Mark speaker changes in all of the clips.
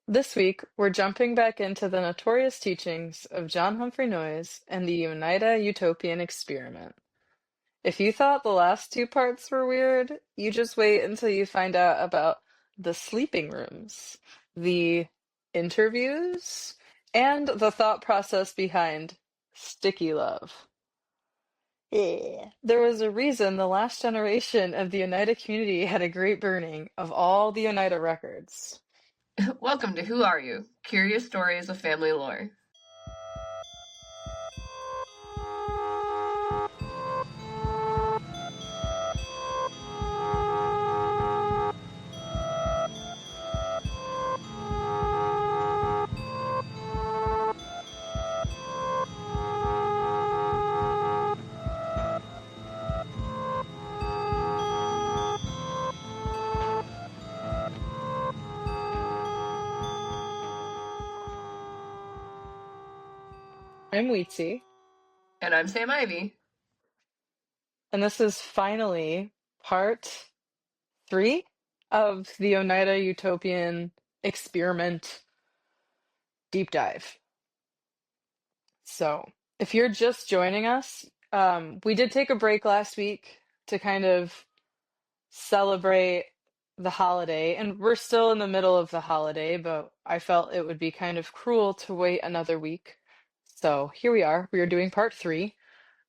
Speaker 1: This week, we're jumping back into the notorious teachings of John Humphrey Noyes and the Oneida Utopian experiment. If you thought the last two parts were weird, you just wait until you find out about the sleeping rooms, the interviews, and the thought process behind sticky love. Yeah. There was a reason the last generation of the Oneida community had a great burning of all the Oneida records.
Speaker 2: Welcome to Who Are You? Curious Stories of Family Lore.
Speaker 1: I'm Weetzie,
Speaker 2: And I'm Sam Ivy.
Speaker 1: and this is finally part 3 of the Oneida Utopian experiment deep dive. So, if you're just joining us, we did take a break last week to kind of celebrate the holiday, and we're still in the middle of the holiday, but I felt it would be kind of cruel to wait another week. So here we are. We are doing part 3.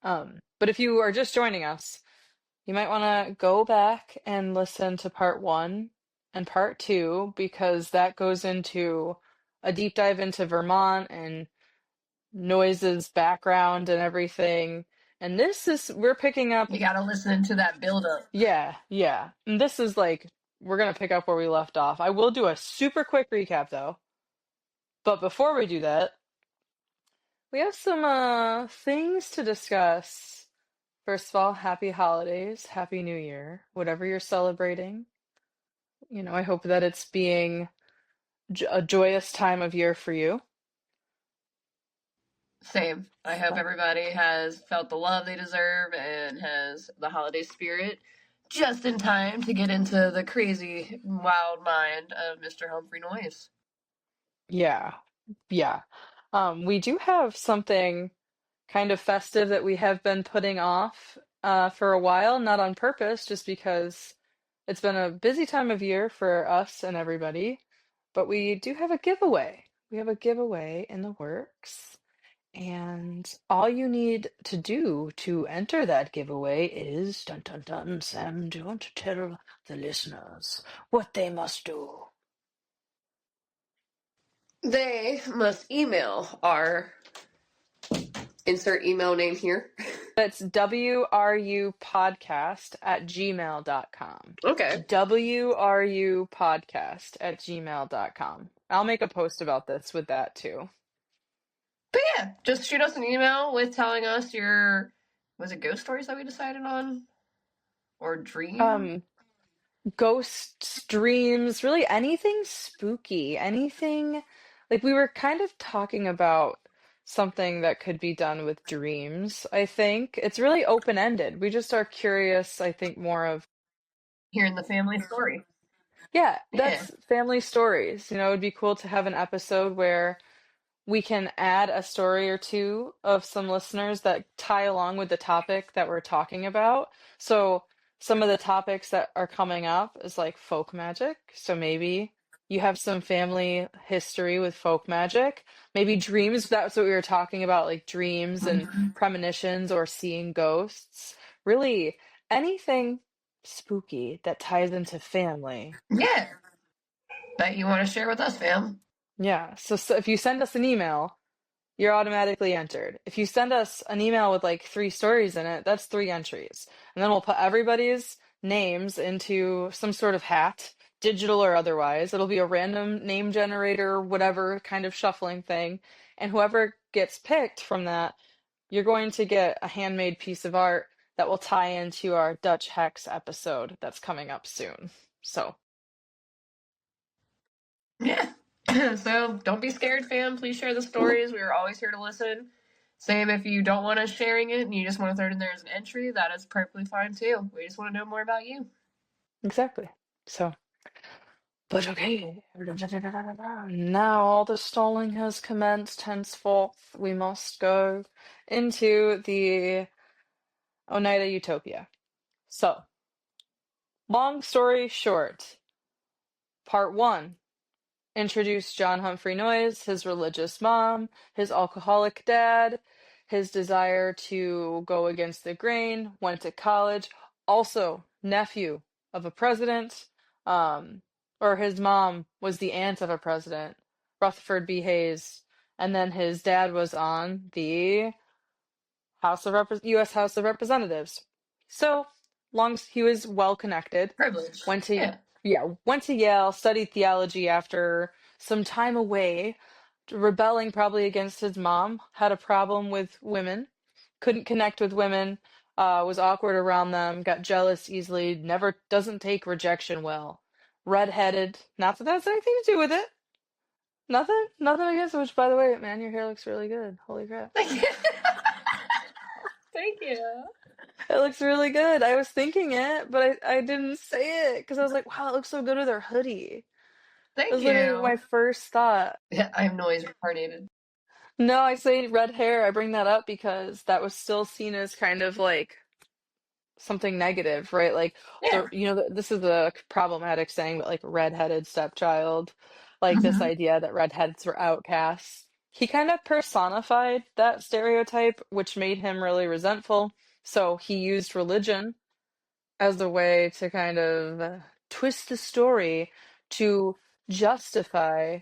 Speaker 1: But if you are just joining us, you might want to go back and listen to part 1 and part 2 because that goes into a deep dive into Vermont and Noise's background and everything. And we're picking up.
Speaker 2: You gotta listen to that build-up.
Speaker 1: Yeah. And this is like, we're going to pick up where we left off. I will do a super quick recap though. But before we do that, we have some things to discuss. First of all, happy holidays, happy new year, whatever you're celebrating. I hope that it's being a joyous time of year for you.
Speaker 2: Same. I hope everybody has felt the love they deserve and has the holiday spirit just in time to get into the crazy, wild mind of Mr. Humphrey Noyes.
Speaker 1: Yeah. We do have something kind of festive that we have been putting off for a while, not on purpose, just because it's been a busy time of year for us and everybody. But we do have a giveaway. We have a giveaway in the works. And all you need to do to enter that giveaway is, dun dun dun, Sam, do you want to tell the listeners what they must do?
Speaker 2: They must email our insert email name here.
Speaker 1: That's wrupodcast@gmail.com.
Speaker 2: Okay.
Speaker 1: wrupodcast@gmail.com. I'll make a post about this with that too.
Speaker 2: But yeah, just shoot us an email with telling us was it ghost stories that we decided on? Or dream?
Speaker 1: Ghosts, dreams, really anything spooky, anything like we were kind of talking about something that could be done with dreams, I think. It's really open-ended. We just are curious, I think, more of
Speaker 2: Hearing the family story.
Speaker 1: yeah, that's family stories. It'd be cool to have an episode where we can add a story or two of some listeners that tie along with the topic that we're talking about. So some of the topics that are coming up is like folk magic. So maybe you have some family history with folk magic. Maybe dreams, that's what we were talking about, like dreams and premonitions or seeing ghosts. Really, anything spooky that ties into family.
Speaker 2: Yeah. That you want to share with us, fam.
Speaker 1: Yeah, so if you send us an email, you're automatically entered. If you send us an email with like 3 stories in it, that's 3 entries. And then we'll put everybody's names into some sort of hat, digital or otherwise. It'll be a random name generator, whatever kind of shuffling thing. And whoever gets picked from that, you're going to get a handmade piece of art that will tie into our Dutch Hex episode that's coming up soon. So,
Speaker 2: yeah. So don't be scared, fam. Please share the stories. We are always here to listen. Same if you don't want us sharing it and you just want to throw it in there as an entry, that is perfectly fine too. We just want to know more about you.
Speaker 1: exactly. So, But okay, now all the stalling has commenced. Henceforth, we must go into the Oneida Utopia. So, long story short, part one. Introduced John Humphrey Noyes, his religious mom, his alcoholic dad, his desire to go against the grain, went to college, also nephew of a president, um, or his mom was the aunt of a president, Rutherford B. Hayes, and then his dad was on the U.S. House of Representatives. So long he was well connected.
Speaker 2: Privilege.
Speaker 1: Went to
Speaker 2: Yeah.
Speaker 1: went to Yale, studied theology after some time away, rebelling probably against his mom. Had a problem with women, couldn't connect with women, was awkward around them, got jealous easily, never doesn't take rejection well. Redheaded. Not that that's anything to do with it. Nothing against it, which, by the way, man, your hair looks really good. Holy crap.
Speaker 2: Thank you. Thank you.
Speaker 1: It looks really good. I was thinking it, but I didn't say it because I was like, wow, it looks so good with her hoodie. That
Speaker 2: Thank
Speaker 1: was literally my
Speaker 2: you.
Speaker 1: first thought.
Speaker 2: Yeah, I am noise reincarnated.
Speaker 1: No, I say red hair. I bring that up because that was still seen as kind of like something negative, right? Like
Speaker 2: Yeah.
Speaker 1: this is a problematic saying, but like redheaded stepchild, like this
Speaker 2: Mm-hmm.
Speaker 1: idea that redheads were outcasts. He kind of personified that stereotype, which made him really resentful. So he used religion as a way to kind of twist the story to justify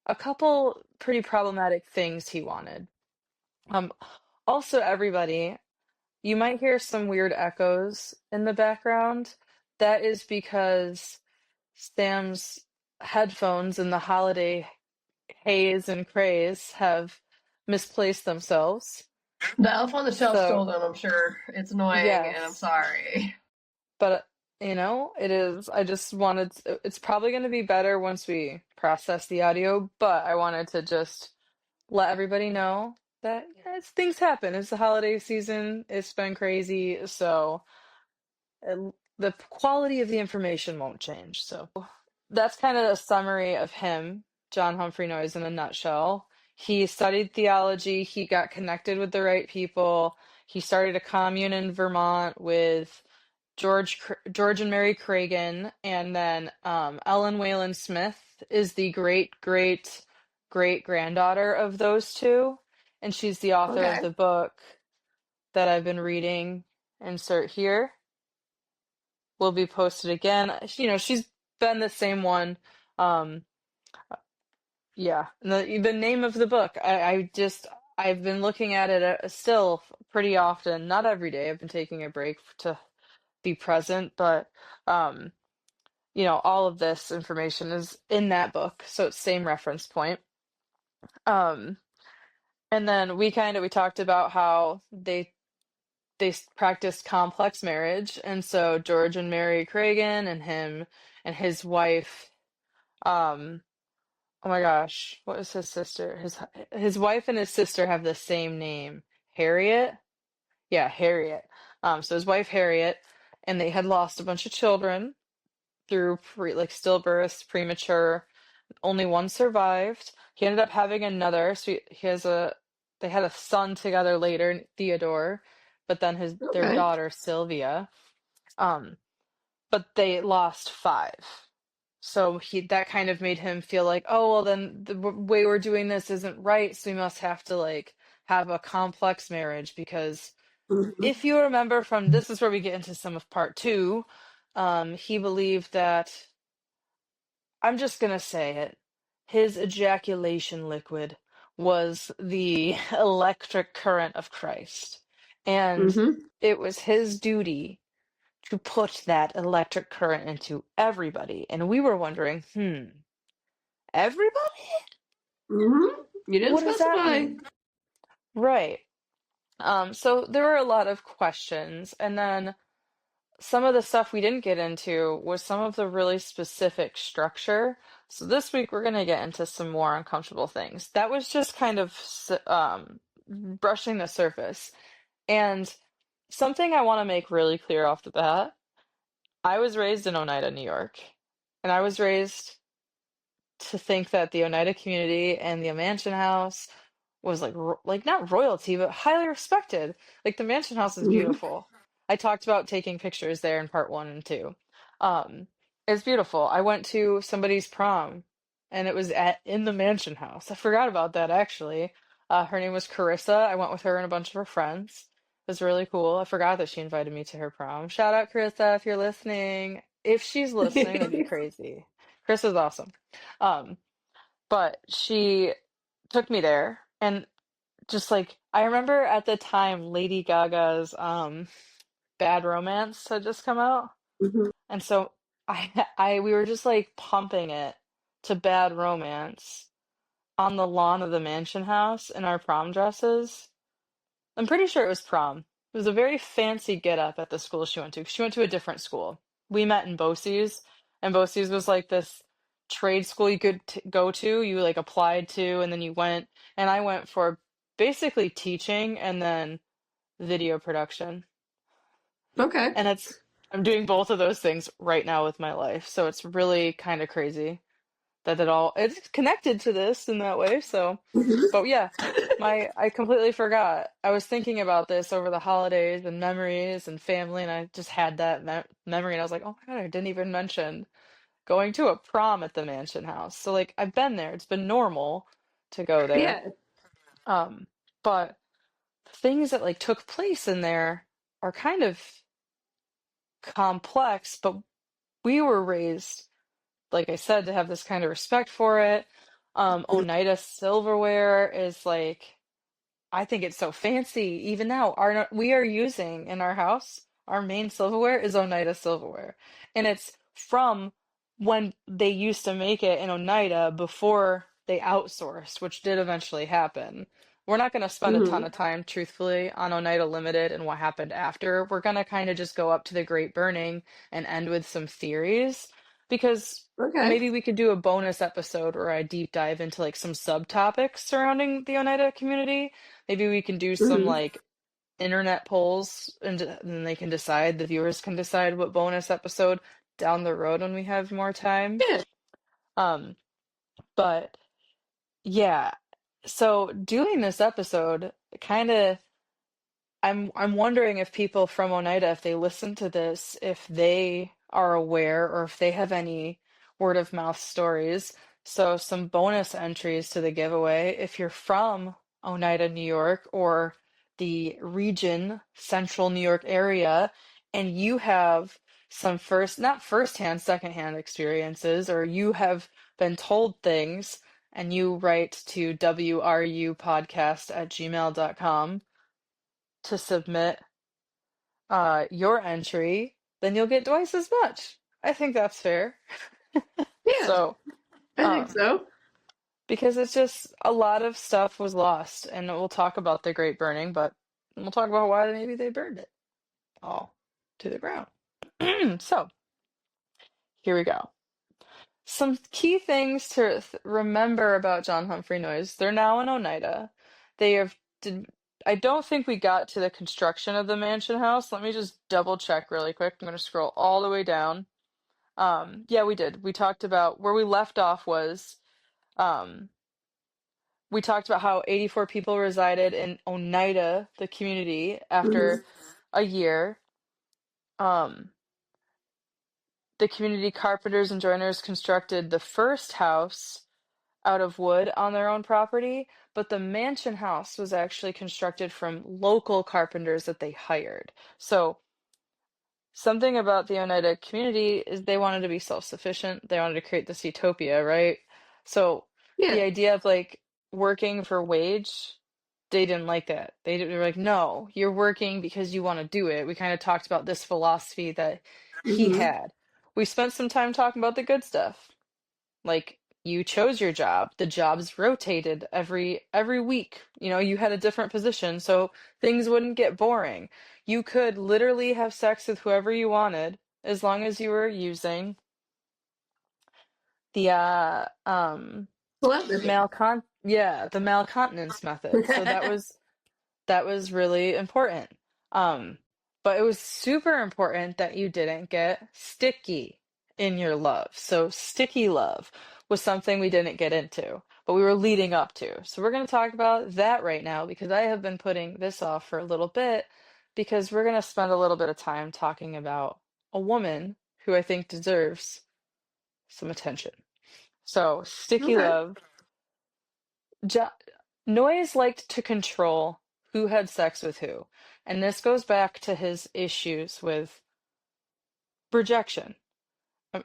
Speaker 1: a couple pretty problematic things he wanted. Um, Also, everybody, you might hear some weird echoes in the background. That is because Sam's headphones in the holiday haze and craze have misplaced themselves.
Speaker 2: The elf on the shelf
Speaker 1: So,
Speaker 2: stole them, I'm sure. It's annoying, and I'm
Speaker 1: yes.
Speaker 2: sorry.
Speaker 1: But it is. I just wanted it's probably going to be better once we process the audio, but I wanted to just let everybody know that things happen. It's the holiday season. It's been crazy, so the quality of the information won't change. So that's kind of a summary of him, John Humphrey Noyes, in a nutshell. He studied theology. He got connected with the right people. He started a commune in Vermont with George and Mary Cragen, and then Ellen Waylan Smith is the great granddaughter of those two, and she's the author of
Speaker 2: Okay.
Speaker 1: the book that I've been reading. Insert here will be posted again. She's been the same one. Um, yeah, and the name of the book. I've been looking at it still pretty often. Not every day. I've been taking a break to be present, but um all of this information is in that book, so it's same reference point. Um, and then we talked about how they practiced complex marriage, and so George and Mary Cragen and him and his wife, um, oh my gosh, what was his sister? His wife and his sister have the same name, Harriet. Yeah, Harriet. So his wife Harriet, and they had lost a bunch of children through stillbirths, premature. Only one survived. He ended up having another. So they had a son together later, Theodore, but then their
Speaker 2: Okay.
Speaker 1: daughter Sylvia. Um, but they lost five. So that kind of made him feel like, oh well, then the way we're doing this isn't right. So we must have to have a complex marriage because
Speaker 2: Mm-hmm.
Speaker 1: if you remember from this is where we get into some of part two. He believed that I'm just gonna say it. His ejaculation liquid was the electric current of Christ. And
Speaker 2: Mm-hmm.
Speaker 1: it was his duty to put that electric current into everybody. And we were wondering, everybody?
Speaker 2: Mm-hmm. You didn't
Speaker 1: What does that
Speaker 2: specify.
Speaker 1: mean? Right. So there were a lot of questions. And then some of the stuff we didn't get into was some of the really specific structure. So this week we're going to get into some more uncomfortable things. That was just kind of brushing the surface. And something I want to make really clear off the bat, I was raised in Oneida, New York. And I was raised to think that the Oneida community and the Mansion House was like not royalty, but highly respected. Like the Mansion House is
Speaker 3: Hmm.
Speaker 1: beautiful. I talked about taking pictures there in part one and two. Um, it's beautiful. I went to somebody's prom, and it was at in the Mansion House. I forgot about that actually. Her name was Carissa. I went with her and a bunch of her friends. It was really cool. I forgot that she invited me to her prom. Shout out Carissa if you're listening. If she's listening, that'd be crazy. Carissa's awesome. Um, but she took me there, and just like I remember at the time Lady Gaga's Bad Romance had just come out.
Speaker 3: Hmm.
Speaker 1: And so I we were just like pumping it to Bad Romance on the lawn of the Mansion House in our prom dresses. I'm pretty sure it was prom. It was a very fancy get up at the school she went to. She went to a different school. We met in BOCES, and BOCES was like this trade school you could go to. You like applied to, and then you went. And I went for basically teaching and then video production.
Speaker 3: Okay.
Speaker 1: And I'm doing both of those things right now with my life. So it's really kind of crazy that it's connected to this in that way. So,
Speaker 3: Hmm.
Speaker 1: but yeah, I completely forgot. I was thinking about this over the holidays and memories and family, and I just had that memory, and I was like, oh my God, I didn't even mention going to a prom at the Mansion House. So like I've been there. It's been normal to go there.
Speaker 3: Yeah.
Speaker 1: Um, but the things that like took place in there are kind of complex, but we were raised, like I said, to have this kind of respect for it. Oneida silverware is like, I think it's so fancy. Even now, we are using in our house, our main silverware is Oneida silverware. And it's from when they used to make it in Oneida before they outsourced, which did eventually happen. We're not going to spend a ton
Speaker 3: Hmm.
Speaker 1: of time, truthfully, on Oneida Limited and what happened after. We're going to kind of just go up to the Great Burning and end with some theories because
Speaker 3: Okay.
Speaker 1: maybe we could do a bonus episode where I deep dive into like some subtopics surrounding the Oneida community. Maybe we can do some
Speaker 3: Hmm.
Speaker 1: like internet polls and then the viewers can decide what bonus episode down the road when we have more time.
Speaker 3: Yeah.
Speaker 1: Um, but yeah, so doing this episode kind of I'm wondering if people from Oneida, if they listen to this, if they are aware or if they have any word of mouth stories. So some bonus entries to the giveaway. If you're from Oneida, New York, or the region, central New York area, and you have some not firsthand, secondhand experiences, or you have been told things and you write to wrupodcast@gmail.com to submit your entry, then you'll get twice as much. I think that's fair.
Speaker 3: Yeah.
Speaker 1: So,
Speaker 3: I think
Speaker 1: um,
Speaker 3: so.
Speaker 1: because it's just a lot of stuff was lost, and we'll talk about the Great Burning, but we'll talk about why maybe they burned it all to the ground. So, here we go. Some key things to remember about John Humphrey Noyes. They're now in Oneida. They have did I don't think we got to the construction of the mansion house. Let me just double check really quick. I'm going to scroll all the way down. Yeah, we did. We talked about where we left off was um, we talked about how 84 people resided in Oneida, the community, after
Speaker 3: Hmm.
Speaker 1: a year. Um, the community carpenters and joiners constructed the first house out of wood on their own property, but the mansion house was actually constructed from local carpenters that they hired. So something about the Oneida community is they wanted to be self-sufficient. They wanted to create this utopia, right? So the
Speaker 3: Yeah.
Speaker 1: idea of like working for wage, they didn't like that. They were like, no, you're working because you want to do it. We kind of talked about this philosophy that he
Speaker 3: Hmm.
Speaker 1: had. We spent some time talking about the good stuff. Like you chose your job. The jobs rotated every week. You know, you had a different position, so things wouldn't get boring. You could literally have sex with whoever you wanted as long as you were using the
Speaker 3: Telepathy.
Speaker 1: the malcontinence method. So that was really important. Um but it was super important that you didn't get sticky. in your love. So sticky love was something we didn't get into, but we were leading up to. So we're going to talk about that right now because I have been putting this off for a little bit because we're going to spend a little bit of time talking about a woman who I think deserves some attention. So sticky
Speaker 3: Okay.
Speaker 1: love. Jo- Noyes liked to control who had sex with who, and this goes back to his issues with rejection.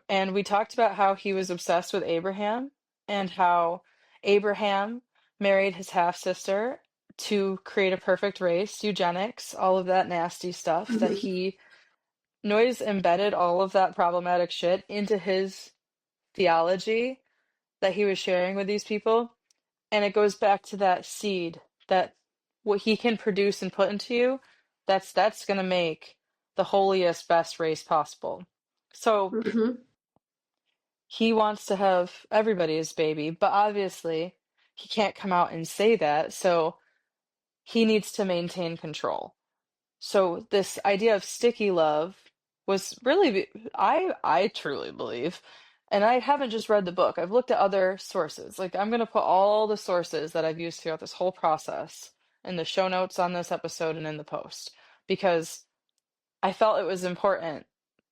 Speaker 1: And we talked about how he was obsessed with Abraham and how Abraham married his half sister to create a perfect race, eugenics, all of that nasty stuff that
Speaker 3: Mm-hmm.
Speaker 1: Noyes embedded all of that problematic shit into his theology that he was sharing with these people. And it goes back to that seed that what he can produce and put into you, that's going to make the holiest, best race possible. So
Speaker 3: Mm-hmm.
Speaker 1: he wants to have everybody as baby, but obviously he can't come out and say that, so he needs to maintain control. So this idea of sticky love was really, I truly believe, and I haven't just read the book, I've looked at other sources. Like I'm going to put all the sources that I've used throughout this whole process in the show notes on this episode and in the post, because I felt it was important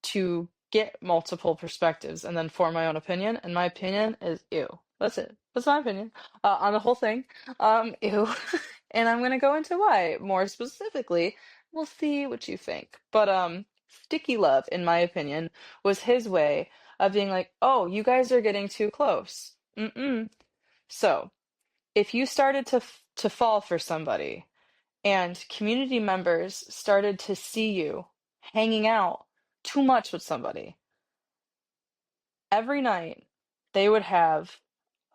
Speaker 1: to get multiple perspectives and then form my own opinion. And my opinion is ew. That's it. That's my opinion on the whole thing. Ew. And I'm gonna go into why more specifically. We'll see what you think. But Sticky Love, in my opinion, was his way of being like, "Oh, you guys are getting too close." Mm-mm. So if you started to fall for somebody and community members started to see you hanging out too much with somebody, every night they would have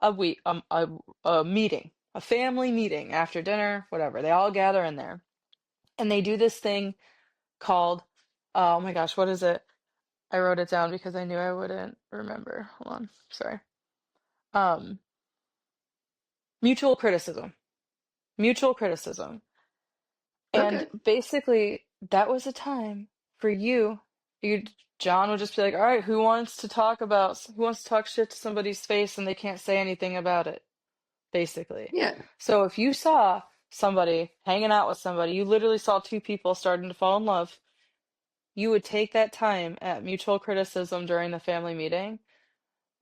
Speaker 1: a meeting, a family meeting after dinner, whatever. They all gather in there, and they do this thing called, oh my gosh, what is it? I wrote it down because I knew I wouldn't remember. Hold on, sorry. Um, mutual criticism. Mutual criticism. And
Speaker 3: Okay.
Speaker 1: basically, that was a time for you, John would just be like, all right, who wants to talk shit to somebody's face and they can't say anything about it, basically.
Speaker 3: Yeah.
Speaker 1: So if you saw somebody hanging out with somebody, you literally saw two people starting to fall in love, you would take that time at mutual criticism during the family meeting.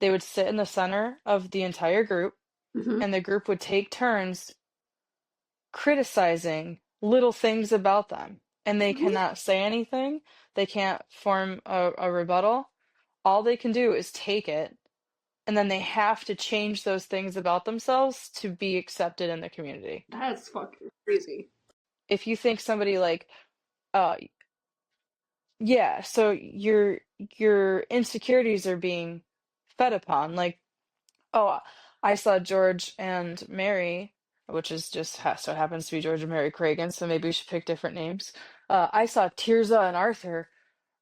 Speaker 1: They would sit in the center of the entire group,
Speaker 3: Mm-hmm.
Speaker 1: and the group would take turns criticizing little things about them, and they
Speaker 3: Yeah.
Speaker 1: cannot say anything. They can't form a rebuttal. All they can do is take it, and then they have to change those things about themselves to be accepted in the community.
Speaker 3: That's fucking crazy.
Speaker 1: If you think somebody like, uh, yeah, so your insecurities are being fed upon, like, oh, I saw George and Mary, which is just so happens to be George and Mary Cragen, so maybe we should pick different names. I saw Tirza and Arthur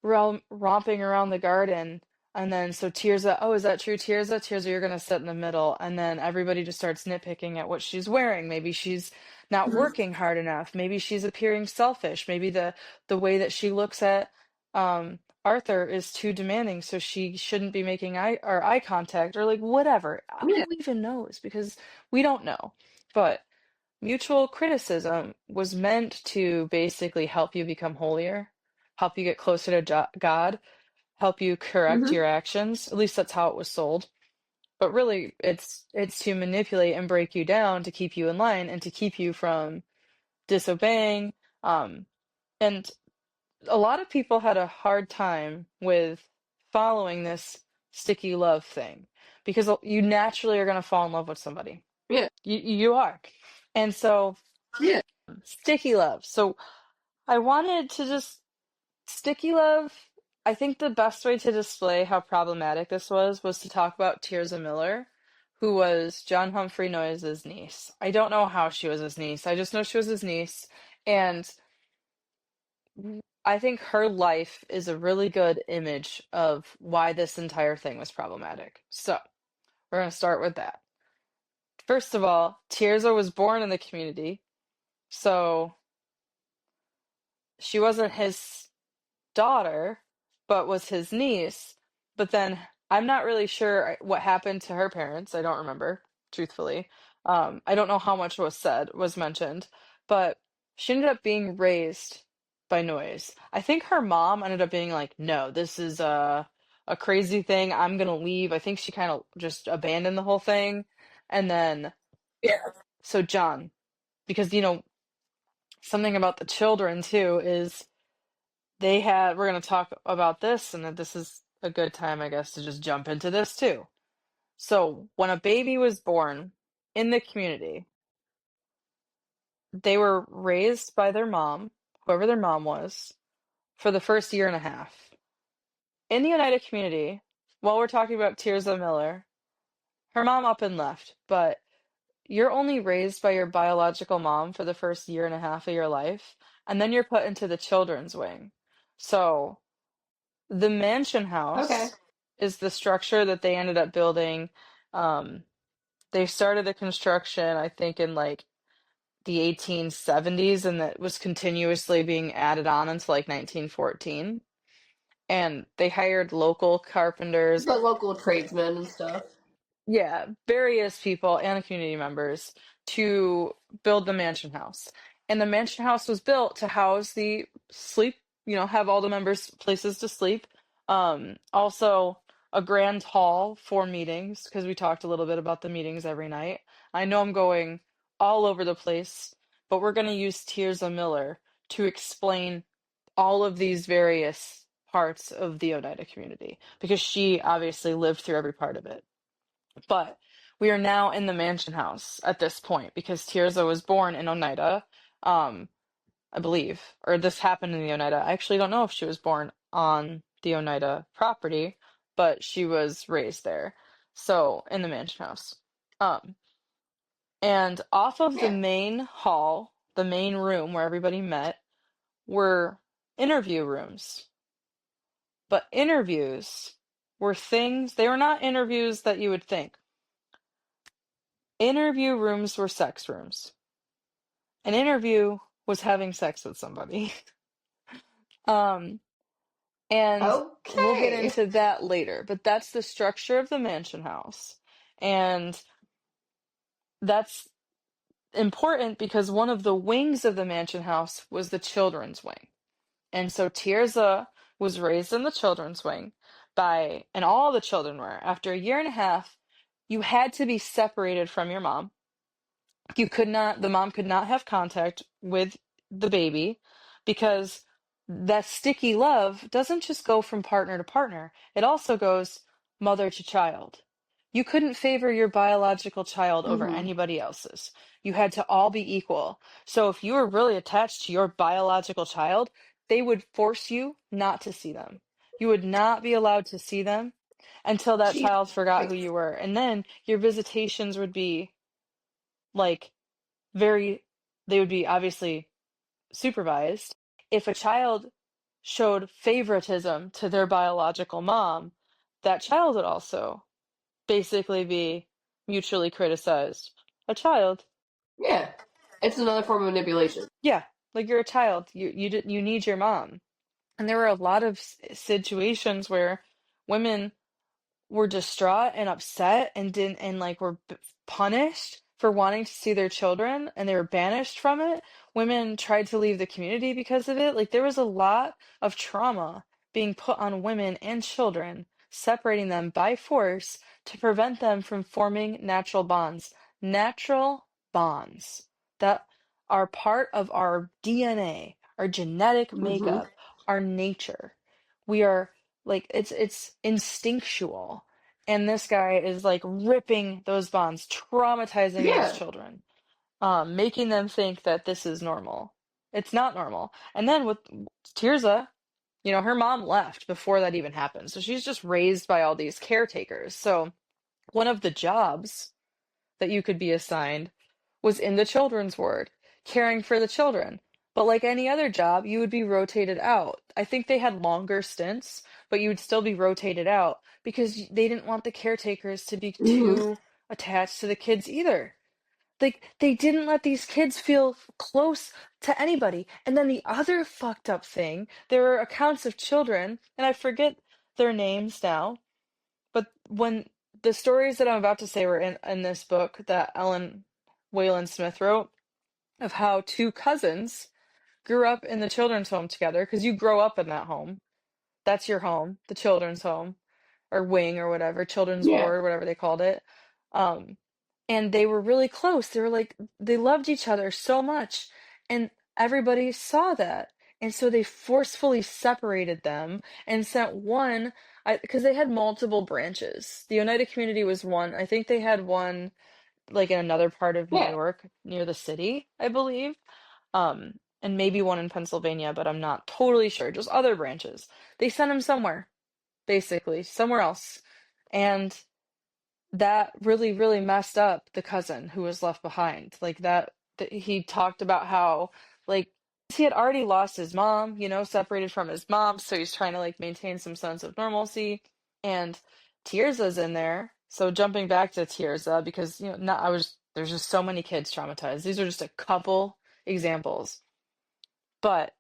Speaker 1: romping around the garden, and then so Tirza, oh, is that true, Tirza? Tirza, you're gonna sit in the middle, and then everybody just starts nitpicking at what she's wearing. Maybe she's not
Speaker 3: Mm-hmm.
Speaker 1: working hard enough. Maybe she's appearing selfish. Maybe the way that she looks at Arthur is too demanding, so she shouldn't be making eye contact, or like whatever.
Speaker 3: Yeah.
Speaker 1: Who even knows? Because we don't know. But mutual criticism was meant to basically help you become holier, help you get closer to God, help you correct
Speaker 3: Mm-hmm.
Speaker 1: your actions. At least that's how it was sold. But really, it's to manipulate and break you down to keep you in line and to keep you from disobeying. Um, and a lot of people had a hard time with following this sticky love thing because you naturally are going to fall in love with somebody.
Speaker 3: Yeah.
Speaker 1: You are. And so
Speaker 3: Yeah.
Speaker 1: sticky love. So I wanted to just sticky love. I think the best way to display how problematic this was to talk about Tierza Miller, who was John Humphrey Noyes' niece. I don't know how she was his niece. I just know she was his niece. And I think her life is a really good image of why this entire thing was problematic. So we're going to start with that. First of all, Tierza was born in the community, so she wasn't his daughter, but was his niece. but then I'm not really sure what happened to her parents. I don't remember, truthfully. I don't know how much was mentioned, but she ended up being raised by Noyes. I think her mom ended up being like, no, this is a crazy thing. I'm gonna leave. I think she kind of just abandoned the whole thing. And then,
Speaker 2: Yeah.
Speaker 1: so John, because, something about the children too is we're going to talk about this, and that this is a good time, I guess, to just jump into this too. So when a baby was born in the community, they were raised by their mom, whoever their mom was, for the first year and a half. In the Oneida Community, while we're talking about Tierza Miller, her mom up and left, but you're only raised by your biological mom for the first year and a half of your life, and then you're put into the children's wing. So the mansion
Speaker 3: Okay.
Speaker 1: house is the structure that they ended up building. Um, they started the construction, I think, in like the 1870s, and that was continuously being added on until like 1914. And they hired local carpenters.
Speaker 2: The local tradesmen and stuff.
Speaker 1: Yeah, various people and community members to build the mansion house. And the mansion house was built to house the sleep, have all the members places to sleep. Also a grand hall for meetings, because we talked a little bit about the meetings every night. I know I'm going all over the place, but we're going to use Tierza Miller to explain all of these various parts of the Oneida community, because she obviously lived through every part of it. But we are now in the mansion house at this point because Tierza was born in Oneida, I believe, or this happened in the Oneida. I actually don't know if she was born on the Oneida property, but she was raised there. So in the mansion house. Um, and off of the
Speaker 3: Yeah.
Speaker 1: main hall, the main room where everybody met, were interview rooms. But interviews were things, they were not interviews that you would think. Interview rooms were sex rooms. An interview was having sex with somebody. Um, and we'll get
Speaker 3: Okay.
Speaker 1: into that later, but that's the structure of the mansion house. And that's important because one of the wings of the mansion house was the children's wing. And so Tierza was raised in the children's wing and all the children were. After a year and a half, you had to be separated from your mom. The mom could not have contact with the baby because that sticky love doesn't just go from partner to partner. It also goes mother to child. You couldn't favor your biological child over
Speaker 3: Mm-hmm.
Speaker 1: anybody else's. You had to all be equal. So if you were really attached to your biological child, they would force you not to see them. You would not be allowed to see them until that
Speaker 3: Jesus
Speaker 1: child forgot who
Speaker 3: Christ.
Speaker 1: you were. And then your visitations would be like they would be obviously supervised. If a child showed favoritism to their biological mom, that child would also basically be mutually criticized. A child,
Speaker 3: Yeah. It's another form of manipulation.
Speaker 1: yeah, like you're a child, you need your mom. And there were a lot of situations where women were distraught and upset and didn't and like were punished for wanting to see their children, and they were banished from it. Women tried to leave the community because of it. Like there was a lot of trauma being put on women and children, separating them by force to prevent them from forming natural bonds that are part of our DNA, our genetic
Speaker 3: Mm-hmm.
Speaker 1: makeup, our nature. We are like it's instinctual. And this guy is like ripping those bonds, traumatizing those
Speaker 3: Yeah.
Speaker 1: children, making them think that this is normal. It's not normal. And then with Tirza, her mom left before that even happened. So she's just raised by all these caretakers. So one of the jobs that you could be assigned was in the children's ward, caring for the children. But like any other job, you would be rotated out. I think they had longer stints, but you would still be rotated out because they didn't want the caretakers to be
Speaker 3: Mm-hmm.
Speaker 1: too attached to the kids either. Like they didn't let these kids feel close to anybody. And then the other fucked up thing, there were accounts of children, and I forget their names now, But when the stories that I'm about to say were in this book that Waylan Smith wrote of how two cousins grew up in the children's home together, because you grow up in that home. That's your home, the children's home, or wing or whatever, children's
Speaker 3: Yeah.
Speaker 1: ward, whatever they called it. Um, and they were really close. They were like, they loved each other so much. And everybody saw that. And so they forcefully separated them and sent one, because they had multiple branches. The Oneida Community was one. I think they had one like in another part of New
Speaker 3: Yeah.
Speaker 1: York near the city, I believe. And maybe one in Pennsylvania, but I'm not totally sure. Just other branches. They sent him somewhere, basically, somewhere else. And that really, really messed up the cousin who was left behind. Like that he talked about how, like, he had already lost his mom, separated from his mom, so he's trying to like maintain some sense of normalcy. And Tierza's in there. So jumping back to Tierza, because not there's just so many kids traumatized. These are just a couple examples. But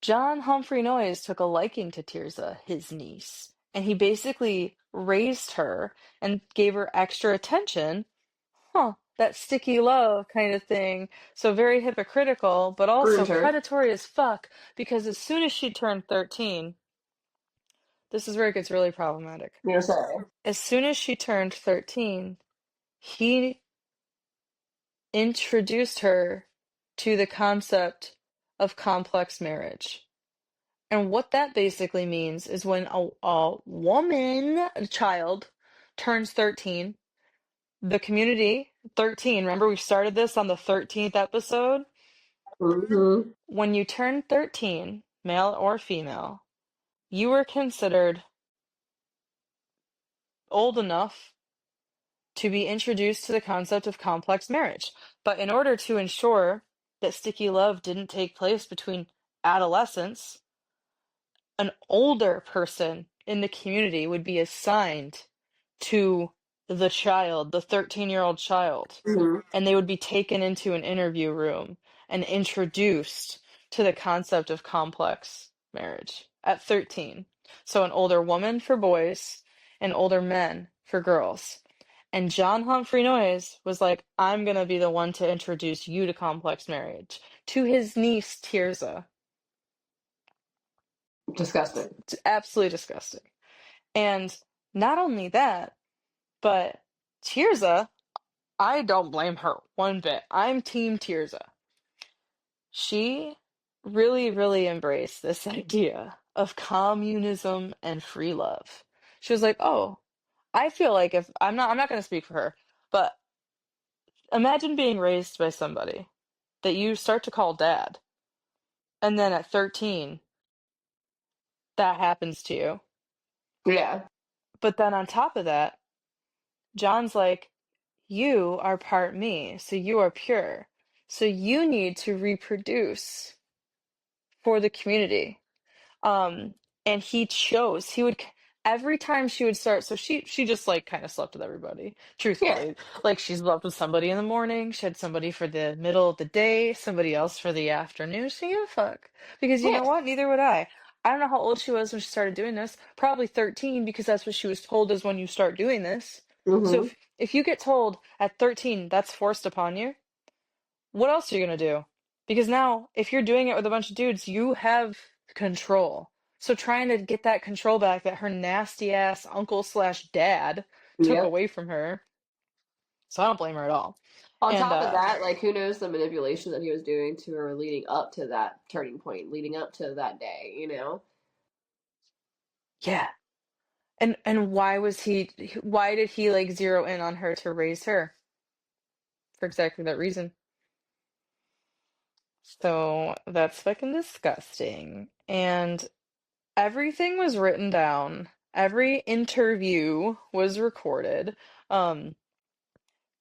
Speaker 1: John Humphrey Noyes took a liking to Tirza, his niece, and he basically raised her and gave her extra attention. That sticky love kind of thing. So very hypocritical, but also
Speaker 3: Groomed her.
Speaker 1: predatory as fuck, because as soon as she turned 13, this is where it gets really problematic.
Speaker 3: You're sorry.
Speaker 1: As soon as she turned 13, he introduced her to the concept of complex marriage. And what that basically means is when a woman, a child, turns 13, the community, 13, remember we started this on the 13th episode?
Speaker 3: Mm-hmm.
Speaker 1: When you turn 13, male or female, you were considered old enough to be introduced to the concept of complex marriage. But in order to ensure that sticky love didn't take place between adolescents, an older person in the community would be assigned to the child, the 13-year-old child,
Speaker 3: Mm-hmm.
Speaker 1: and they would be taken into an interview room and introduced to the concept of complex marriage at 13. So an older woman for boys and older men for girls. And John Humphrey Noyes was like, I'm going to be the one to introduce you to complex marriage, to his niece, Tirza.
Speaker 3: Disgusting.
Speaker 1: It's absolutely disgusting. And not only that, but Tirza, I don't blame her one bit. I'm Team Tirza. She really, really embraced this idea of communism and free love. She was like, "Oh, I feel like if I'm not going to speak for her, but imagine being raised by somebody that you start to call dad, and then at 13, that happens to you.
Speaker 3: Yeah.
Speaker 1: But then on top of that, John's like, you are part me, so you are pure. So you need to reproduce for the community. Um, and he would, every time she would start, so she just like kind of slept with everybody,
Speaker 3: Yeah.
Speaker 1: truthfully. Like she slept with somebody in the morning, she had somebody for the middle of the day, somebody else for the afternoon. She didn't give a fuck. Because you
Speaker 3: Yeah.
Speaker 1: know what? Neither would I. I don't know how old she was when she started doing this. Probably 13, because that's what she was told is when you start doing this. So
Speaker 3: Mm-hmm.
Speaker 1: if you get told at 13 that's forced upon you, what else are you going to do? Because now, if you're doing it with a bunch of dudes, you have control. So trying to get that control back that her nasty ass uncle slash dad took
Speaker 3: Yep.
Speaker 1: away from her. So I don't blame her at all.
Speaker 3: On
Speaker 1: And
Speaker 3: top of that, like, who knows the manipulation that he was doing to her leading up to that turning point, leading up to that day, you know?
Speaker 1: yeah. And why did he like zero in on her to raise her? For exactly that reason. So that's fucking disgusting. And everything was written down. Every interview was recorded. Um,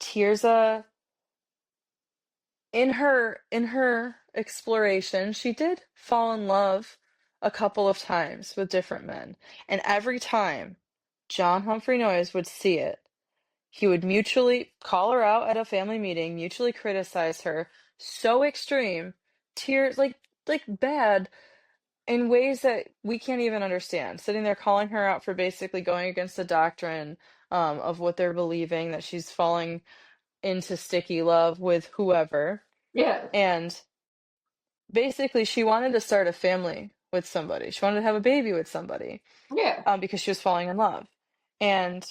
Speaker 1: Tirza, in her exploration, she did fall in love a couple of times with different men. And every time John Humphrey Noyes would see it, he would mutually call her out at a family meeting, mutually criticize her. So extreme. Tears like bad. in ways that we can't even understand, sitting there calling her out for basically going against the doctrine of what they're believing, that she's falling into sticky love with whoever.
Speaker 3: Yeah.
Speaker 1: And basically, she wanted to start a family with somebody. She wanted to have a baby with somebody
Speaker 3: Yeah.
Speaker 1: because she was falling in love. And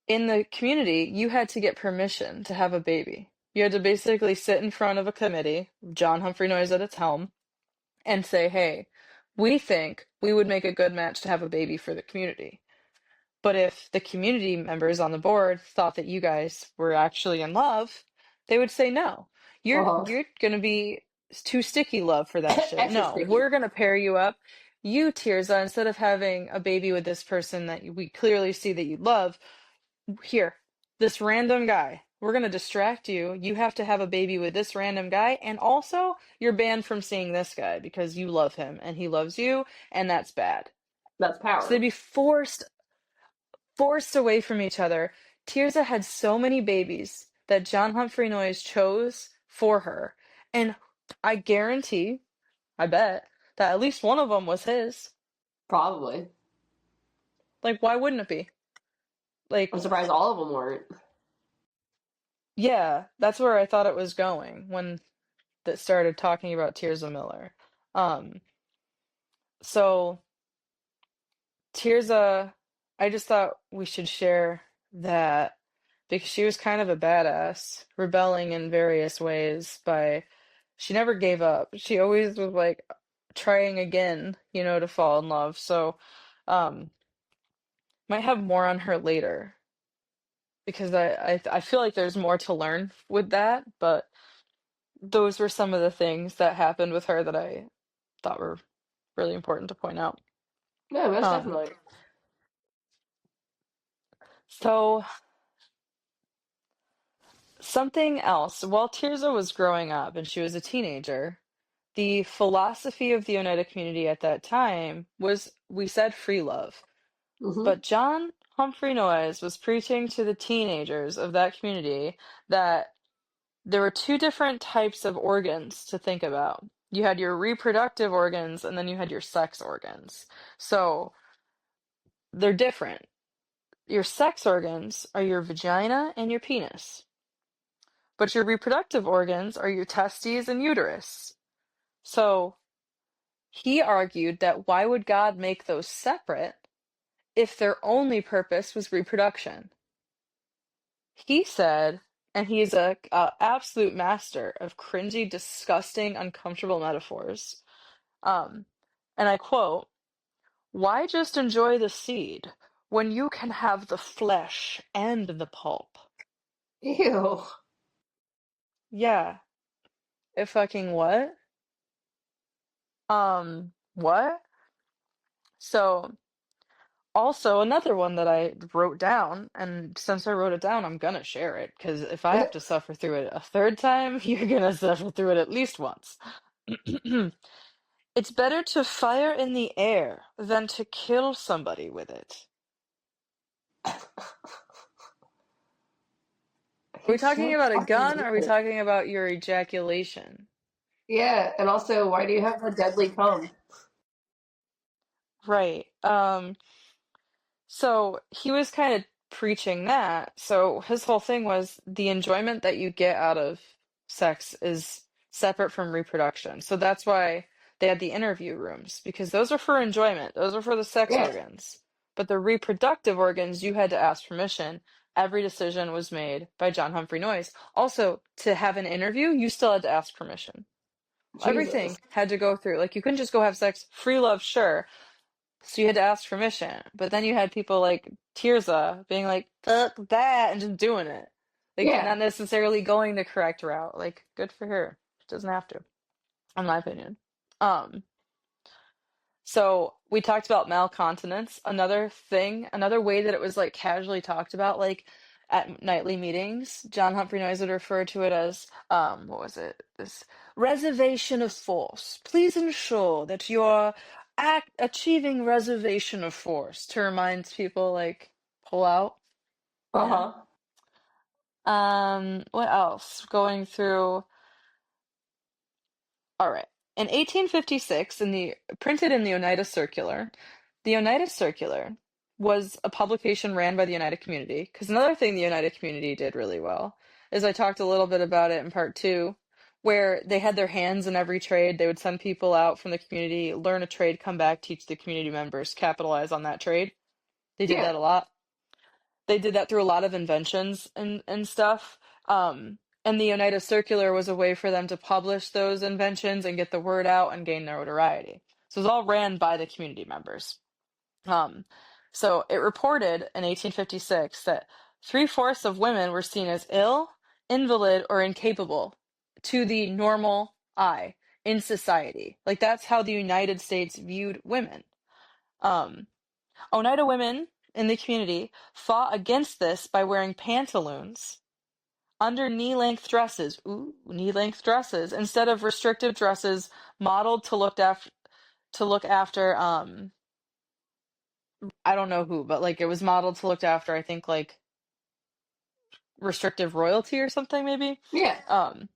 Speaker 1: in the community, you had to get permission to have a baby. You had to basically sit in front of a committee, John Humphrey Noyes at its helm, and say, hey, we think we would make a good match to have a baby for the community. But if the community members on the board thought that you guys were actually in love, they would say no.
Speaker 3: Uh-huh.
Speaker 1: You're gonna be too sticky love for that shit.
Speaker 3: Extra
Speaker 1: No,
Speaker 3: sticky.
Speaker 1: we're gonna pair you up. You, Tirza, instead of having a baby with this person that we clearly see that you love, here, this random guy. We're gonna distract you. You have to have a baby with this random guy, and also you're banned from seeing this guy because you love him and he loves you, and that's bad.
Speaker 3: That's
Speaker 1: So they'd
Speaker 3: power.
Speaker 1: be forced away from each other. Tirza had so many babies that John Humphrey Noyes chose for her, and I guarantee, I bet, that at least one of them was his.
Speaker 3: Probably.
Speaker 1: Like, why wouldn't it be? Like,
Speaker 3: I'm surprised all of them weren't.
Speaker 1: yeah, that's where I thought it was going when that started talking about Tierza Miller. Um, so Tirza, I just thought we should share that because she was kind of a badass, rebelling in various ways she never gave up. She always was like trying again, to fall in love. So, um, might have more on her later because I feel like there's more to learn with that, but those were some of the things that happened with her that I thought were really important to point out.
Speaker 3: Yeah, most
Speaker 1: Um,
Speaker 3: definitely.
Speaker 1: so something else, while Tirza was growing up and she was a teenager, the philosophy of the Oneida community at that time was, we said, free love.
Speaker 3: Mm-hmm.
Speaker 1: But John Humphrey Noyes was preaching to the teenagers of that community that there were two different types of organs to think about. You had your reproductive organs and then you had your sex organs. So they're different. Your sex organs are your vagina and your penis. But your reproductive organs are your testes and uterus. So he argued that why would God make those separate if their only purpose was reproduction? He said, and he's a absolute master of cringy, disgusting, uncomfortable metaphors. Um, and I quote, "Why just enjoy the seed when you can have the flesh and the pulp?"
Speaker 3: Ew.
Speaker 1: Yeah, it fucking what? What? So, also another one that I wrote down, and since I wrote it down, I'm gonna share it, because if I have to suffer through it a third time, you're gonna suffer through it at least once. It's better to fire in the air than to kill somebody with it. Are we
Speaker 3: He's
Speaker 1: talking
Speaker 3: so
Speaker 1: about a
Speaker 3: fucking
Speaker 1: gun, or are we
Speaker 3: weird.
Speaker 1: talking about your ejaculation?
Speaker 3: Yeah, and also, why do you have a deadly cum?
Speaker 1: Right. So he was kind of preaching that. So his whole thing was the enjoyment that you get out of sex is separate from reproduction. So that's why they had the interview rooms, because those are for enjoyment. Those are for the sex
Speaker 3: Yeah.
Speaker 1: organs. But the reproductive organs, you had to ask permission. Every decision was made by John Humphrey Noyes. Also, to have an interview, you still had to ask permission.
Speaker 3: Jesus.
Speaker 1: Everything had to go through. Like, you couldn't just go have sex. Free love, sure. So you had to ask permission. But then you had people like Tirza being like, fuck that, and just doing it. Like,
Speaker 3: Yeah.
Speaker 1: not necessarily going the correct route. Like, good for her. She doesn't have to, in my opinion. Um, so we talked about malcontinence. Another thing, another way that it was like casually talked about, like at nightly meetings, John Humphrey Noyes would refer to it as, what was it? This reservation of force. Please ensure that you're achieving reservation of force, to remind people, like, pull out. Yeah.
Speaker 3: Uh-huh.
Speaker 1: What else? Going through. All right. In 1856, printed in the Oneida Circular, the Oneida Circular was a publication ran by the Oneida Community. Because another thing the Oneida Community did really well is I talked a little bit about it in part two, where they had their hands in every trade. They would send people out from the community, learn a trade, come back, teach the community members, capitalize on that trade. They did
Speaker 3: Yeah.
Speaker 1: that a lot. They did that through a lot of inventions and stuff. And the Oneida Circular was a way for them to publish those inventions and get the word out and gain notoriety. So it was all ran by the community members. So it reported in 1856 that 3/4 of women were seen as ill, invalid, or incapable to the normal eye in society. Like that's how the United States viewed women. Um, Oneida women in the community fought against this by wearing pantaloons under knee-length dresses. Ooh, knee-length dresses instead of restrictive dresses modeled to look after I don't know who, but like it was modeled to look after I think like restrictive royalty or something maybe.
Speaker 3: Yeah.
Speaker 1: Um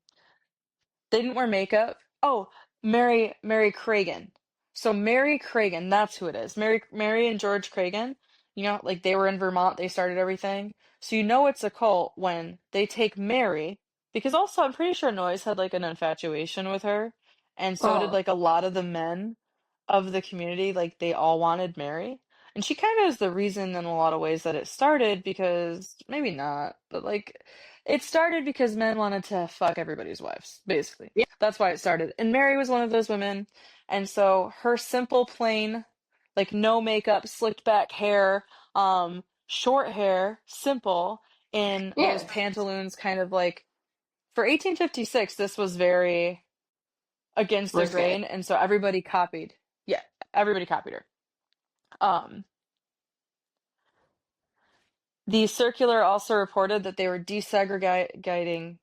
Speaker 1: They didn't wear makeup. Oh, Mary Cragen. So Mary Cragen, that's who it is. Mary and George Cragen. You know, like they were in Vermont, they started everything. So you know it's a cult when they take Mary, because also I'm pretty sure Noyes had like an infatuation with her, and so did
Speaker 3: Oh.
Speaker 1: like a lot of the men of the community, like they all wanted Mary. And she kind of is the reason in a lot of ways that it started, because maybe not, but like it started because men wanted to fuck everybody's wives, basically.
Speaker 3: Yeah.
Speaker 1: That's why it started. And Mary was one of those women. And so her simple, plain, like no makeup, slicked back hair, short hair, simple, in
Speaker 3: Yeah.
Speaker 1: those pantaloons, kind of like for 1856, this was very against the
Speaker 3: Risque.
Speaker 1: grain. And so everybody copied. Yeah, everybody copied her. Um, The circular also reported that they were desegregating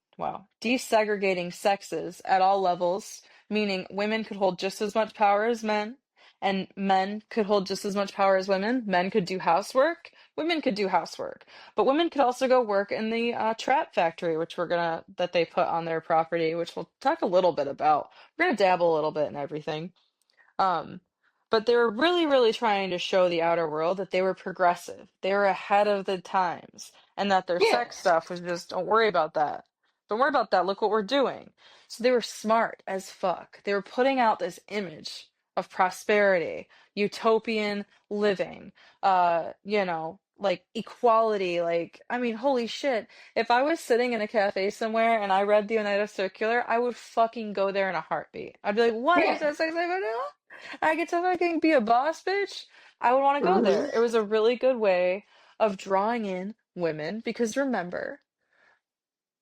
Speaker 1: sexes at all levels, meaning women could hold just as much power as men, and men could hold just as much power as women. Men could do housework, women could do housework, but women could also go work in the trap factory, that they put on their property, which we'll talk a little bit about. We're gonna dabble a little bit in everything. Um, but they were really, really trying to show the outer world that they were progressive. They were ahead of the times, and that their
Speaker 3: Yeah.
Speaker 1: sex stuff was just, don't worry about that. Don't worry about that. Look what we're doing. So they were smart as fuck. They were putting out this image of prosperity, utopian living, like equality. Like, I mean, holy shit. If I was sitting in a cafe somewhere and I read the Oneida Circular, I would fucking go there in a heartbeat. I'd be like, what is
Speaker 3: Yeah.
Speaker 1: that sex I I get to fucking be a boss bitch. I would want to go
Speaker 3: Mm-hmm.
Speaker 1: there. It was a really good way of drawing in women because remember,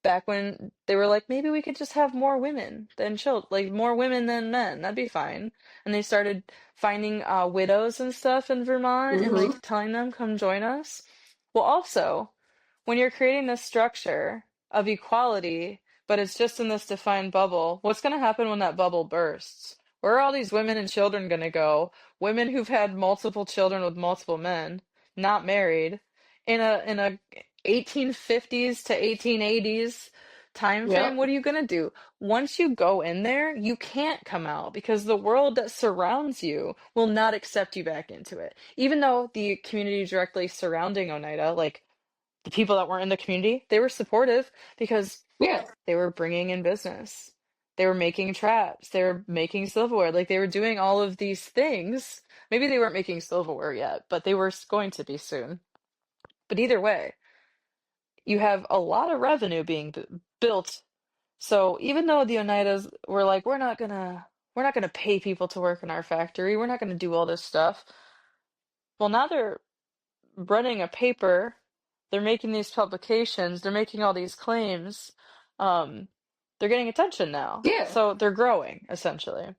Speaker 1: back when they were like, maybe we could just have more women than children, like more women than men. That'd be fine. And they started finding widows and stuff in Vermont and
Speaker 3: Mm-hmm.
Speaker 1: like telling them, come join us. Well, also, when you're creating this structure of equality, but it's just in this defined bubble, what's going to happen when that bubble bursts? Where are all these women and children going to go? Women who've had multiple children with multiple men, not married, in a 1850s to 1880s time frame,
Speaker 3: Yep.
Speaker 1: what are you going to do? Once you go in there, you can't come out because the world that surrounds you will not accept you back into it. Even though the community directly surrounding Oneida, like the people that were in the community, they were supportive because
Speaker 3: Yeah.
Speaker 1: they were bringing in business. They were making traps. They were making silverware. Like they were doing all of these things. Maybe they weren't making silverware yet, but they were going to be soon. But either way, you have a lot of revenue being built. So even though the Oneidas were like, we're not gonna pay people to work in our factory. We're not gonna do all this stuff. Well, now they're running a paper, they're making these publications, they're making all these claims, um, they're getting attention now.
Speaker 3: Yeah.
Speaker 1: So they're growing, essentially.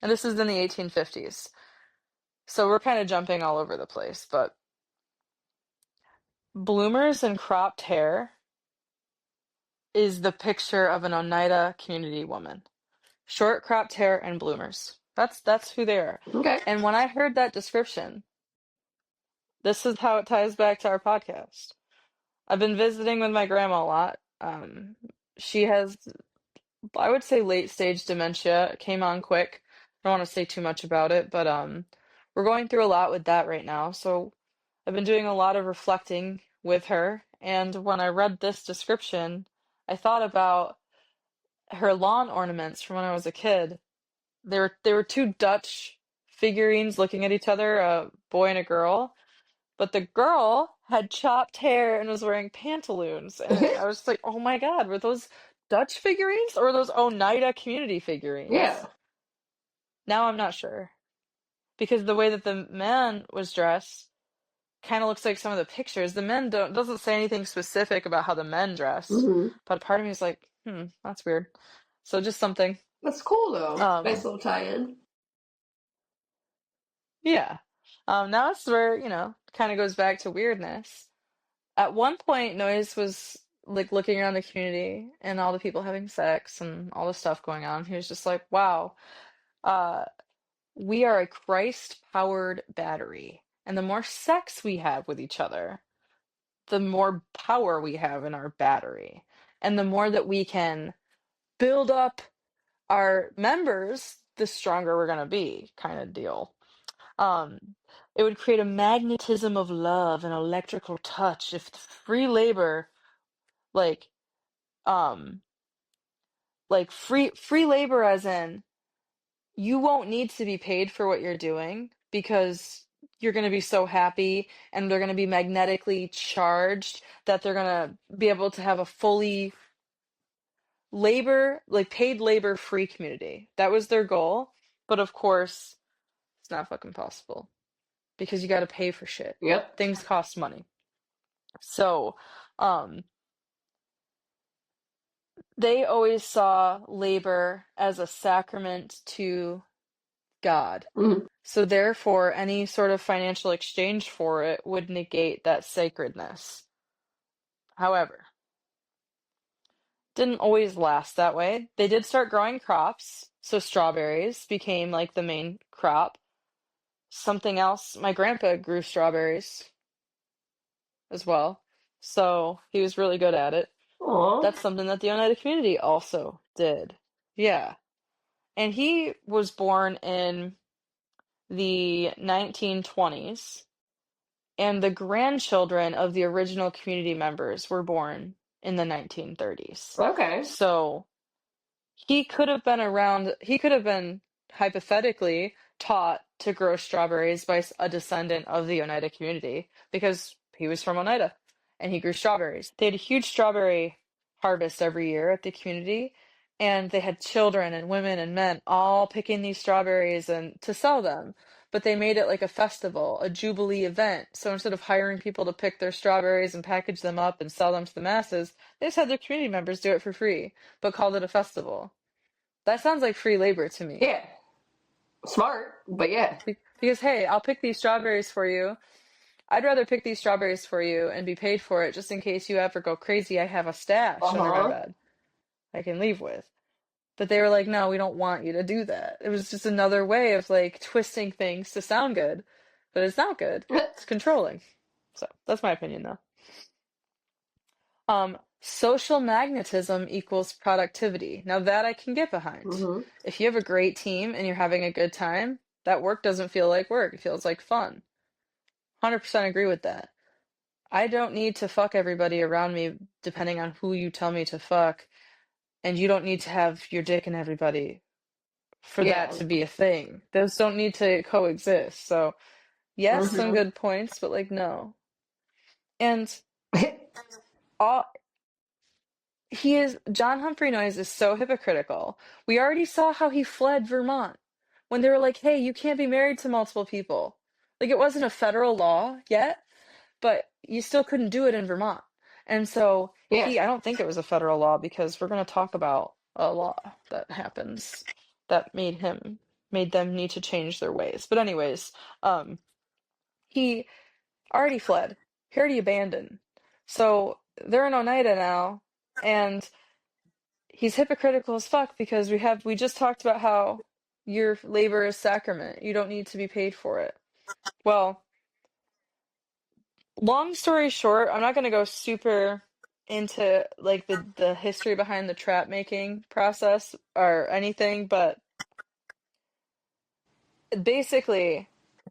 Speaker 1: And this is in the 1850s. So we're kind of jumping all over the place, but bloomers and cropped hair is the picture of an Oneida community woman. Short cropped hair and bloomers. That's who they are.
Speaker 3: Okay.
Speaker 1: And when I heard that description, this is how it ties back to our podcast. I've been visiting with my grandma a lot. She has I would say late stage dementia. It came on quick. I don't want to say too much about it, but we're going through a lot with that right now. So I've been doing a lot of reflecting with her, and when I read this description, I thought about her lawn ornaments from when I was a kid. They were two Dutch figurines looking at each other, a boy and a girl, but the girl had chopped hair and was wearing pantaloons. And I was just like, oh my God, were those Dutch figurines or were those Oneida Community
Speaker 3: Yeah.
Speaker 1: figurines? Now I'm not sure. Because the way that the man was dressed kind of looks like some of the pictures. The men doesn't say anything specific about how the men dressed,
Speaker 3: Mm-hmm.
Speaker 1: but part of me is like, that's weird. So just something.
Speaker 3: That's cool though. Nice
Speaker 1: Um,
Speaker 3: little tie-in.
Speaker 1: yeah. Now it's where, kind of goes back to weirdness. At one point, Noyes was like looking around the community and all the people having sex and all the stuff going on. He was just like, wow, uh, we are a Christ-powered battery. And the more sex we have with each other, the more power we have in our battery. And the more that we can build up our members, the stronger we're going to be, kind of deal. Um, it would create a magnetism of love and electrical touch if free labor, like, um, free labor as in you won't need to be paid for what you're doing because you're going to be so happy and they're going to be magnetically charged that they're going to be able to have a fully paid labor free community. That was their goal. But of course, it's not fucking possible because you got to pay for shit.
Speaker 3: Yep.
Speaker 1: Things cost money. So, um, they always saw labor as a sacrament to God.
Speaker 3: Mm-hmm.
Speaker 1: So therefore, any sort of financial exchange for it would negate that sacredness. However, didn't always last that way. They did start growing crops, so strawberries became like the main crop. Something else, my grandpa grew strawberries as well, so he was really good at it.
Speaker 3: Aw.
Speaker 1: That's something that the Oneida community also did. Yeah. And he was born in the 1920s, and the grandchildren of the original community members were born in the 1930s.
Speaker 3: Okay.
Speaker 1: So he could have been hypothetically taught to grow strawberries by a descendant of the Oneida community because he was from Oneida and he grew strawberries. They had a huge strawberry harvest every year at the community, and they had children and women and men all picking these strawberries and to sell them. But they made it like a festival, a jubilee event. So instead of hiring people to pick their strawberries and package them up and sell them to the masses, they just had their community members do it for free, but called it a festival. That sounds like free labor to me.
Speaker 3: Yeah. Smart, but yeah.
Speaker 1: Because, hey, I'll pick these strawberries for you. I'd rather pick these strawberries for you and be paid for it just in case you ever go crazy. I have a stash under my bed I can leave with. But they were like, no, we don't want you to do that. It was just another way of like twisting things to sound good. But it's not good. It's controlling. So that's my opinion though. Social magnetism equals productivity. Now that I can get behind.
Speaker 3: Mm-hmm.
Speaker 1: If you have a great team and you're having a good time, that work doesn't feel like work. It feels like fun. 100% agree with that. I don't need to fuck everybody around me depending on who you tell me to fuck, and you don't need to have your dick in everybody for that to be a thing. Those don't need to coexist. So, yes, some good points, but like no. And all John Humphrey Noyes is so hypocritical. We already saw how he fled Vermont when they were like, "Hey, you can't be married to multiple people." Like it wasn't a federal law yet, but you still couldn't do it in Vermont. And so I don't think it was a federal law because we're going to talk about a law that happens that made them need to change their ways. But anyways, he already fled. He already abandoned. So they're in Oneida now, and he's hypocritical as fuck because we just talked about how your labor is sacrament. You don't need to be paid for it. Well, long story short, I'm not going to go super into like the history behind the trap making process or anything, but basically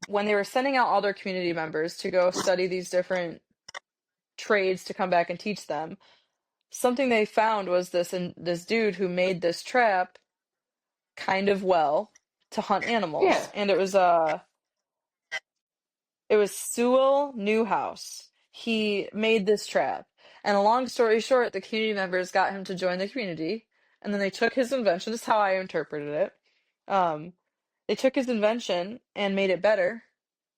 Speaker 1: when they were sending out all their community members to go study these different trades to come back and teach them, something they found was this dude who made this trap kind of well to hunt
Speaker 3: Yeah.
Speaker 1: animals. And it was Sewell Newhouse. He made this trap. And a long story short, the community members got him to join the community, and then they took his invention. This is how I interpreted it. Um, they took his invention and made it better,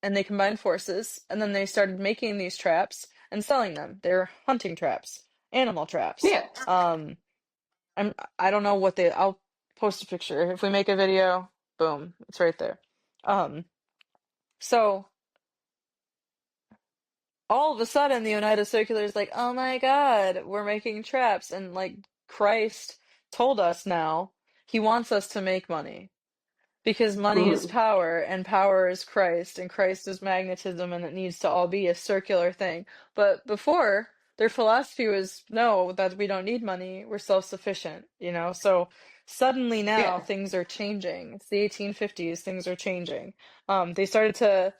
Speaker 1: and they combined forces, and then they started making these traps and selling them. They're hunting traps, animal traps.
Speaker 3: Yeah.
Speaker 1: I don't know what I'll post a picture. If we make a video, boom, it's right there. So all of a sudden the Oneida Circular is like, oh my God, we're making traps. And like Christ told us now, he wants us to make money. Because money is
Speaker 3: Mhm.
Speaker 1: power, and power is Christ, and Christ is magnetism, and it needs to all be a circular thing. But before, their philosophy was no, that we don't need money, we're self-sufficient, you know? So suddenly now
Speaker 3: Yeah.
Speaker 1: things are changing. It's the 1850s, things are changing. They started to,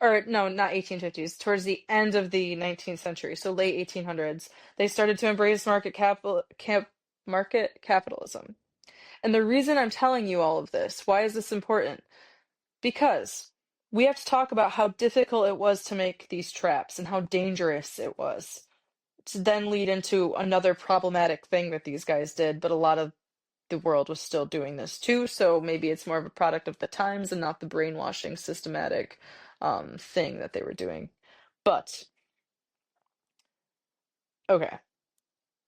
Speaker 1: or no, not 1850s, towards the end of the 19th century, so late 1800s, they started to embrace market capitalism. And the reason I'm telling you all of this, why is this important? Because we have to talk about how difficult it was to make these traps and how dangerous it was, to then lead into another problematic thing that these guys did, but a lot of the world was still doing this too, so maybe it's more of a product of the times and not the brainwashing systematic thing that they were doing. But, okay.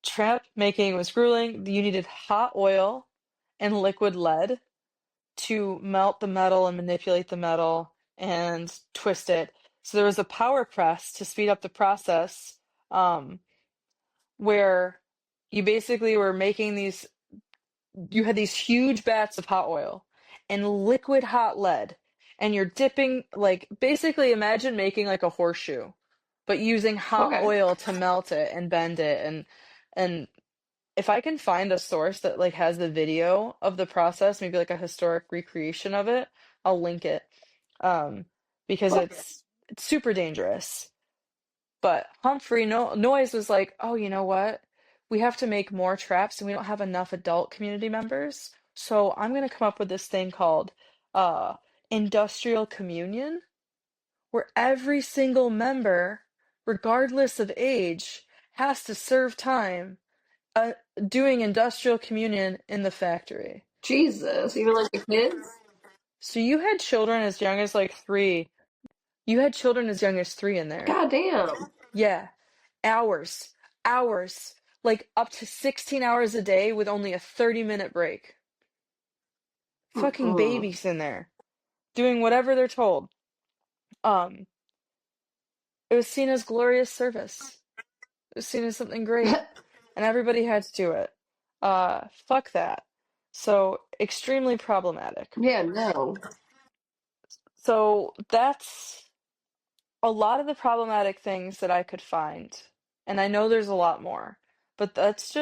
Speaker 1: Trap making was grueling. You needed hot oil and liquid lead to melt the metal and manipulate the metal and twist it. So there was a power press to speed up the process, um, where you basically were making you had these huge vats of hot oil and liquid hot lead, and you're dipping, like, basically imagine making like a horseshoe, but using hot
Speaker 3: Okay.
Speaker 1: oil to melt it and bend it. And if I can find a source that like has the video of the process, maybe like a historic recreation of it, I'll link it. Because
Speaker 3: Okay.
Speaker 1: it's super dangerous. But Humphrey Noyes was like, oh, you know what? We have to make more traps and we don't have enough adult community members. So I'm gonna come up with this thing called uh industrial communion, where every single member, regardless of age, has to serve time uh, doing industrial communion in the factory.
Speaker 3: Jesus. Even like the kids?
Speaker 1: So you had children as young as like 3. You had children as young as 3 in there.
Speaker 3: God damn.
Speaker 1: Yeah. Hours. Hours. Like up to 16 hours a day with only a 30-minute break. Fucking
Speaker 3: Mm-mm.
Speaker 1: babies in there. Doing whatever they're told. Um, it was seen as glorious service. It was seen as something great. And everybody had to do it. Fuck that. So extremely problematic.
Speaker 3: Yeah, no.
Speaker 1: So that's a lot of the problematic things that I could find. And I know there's a lot more, but that's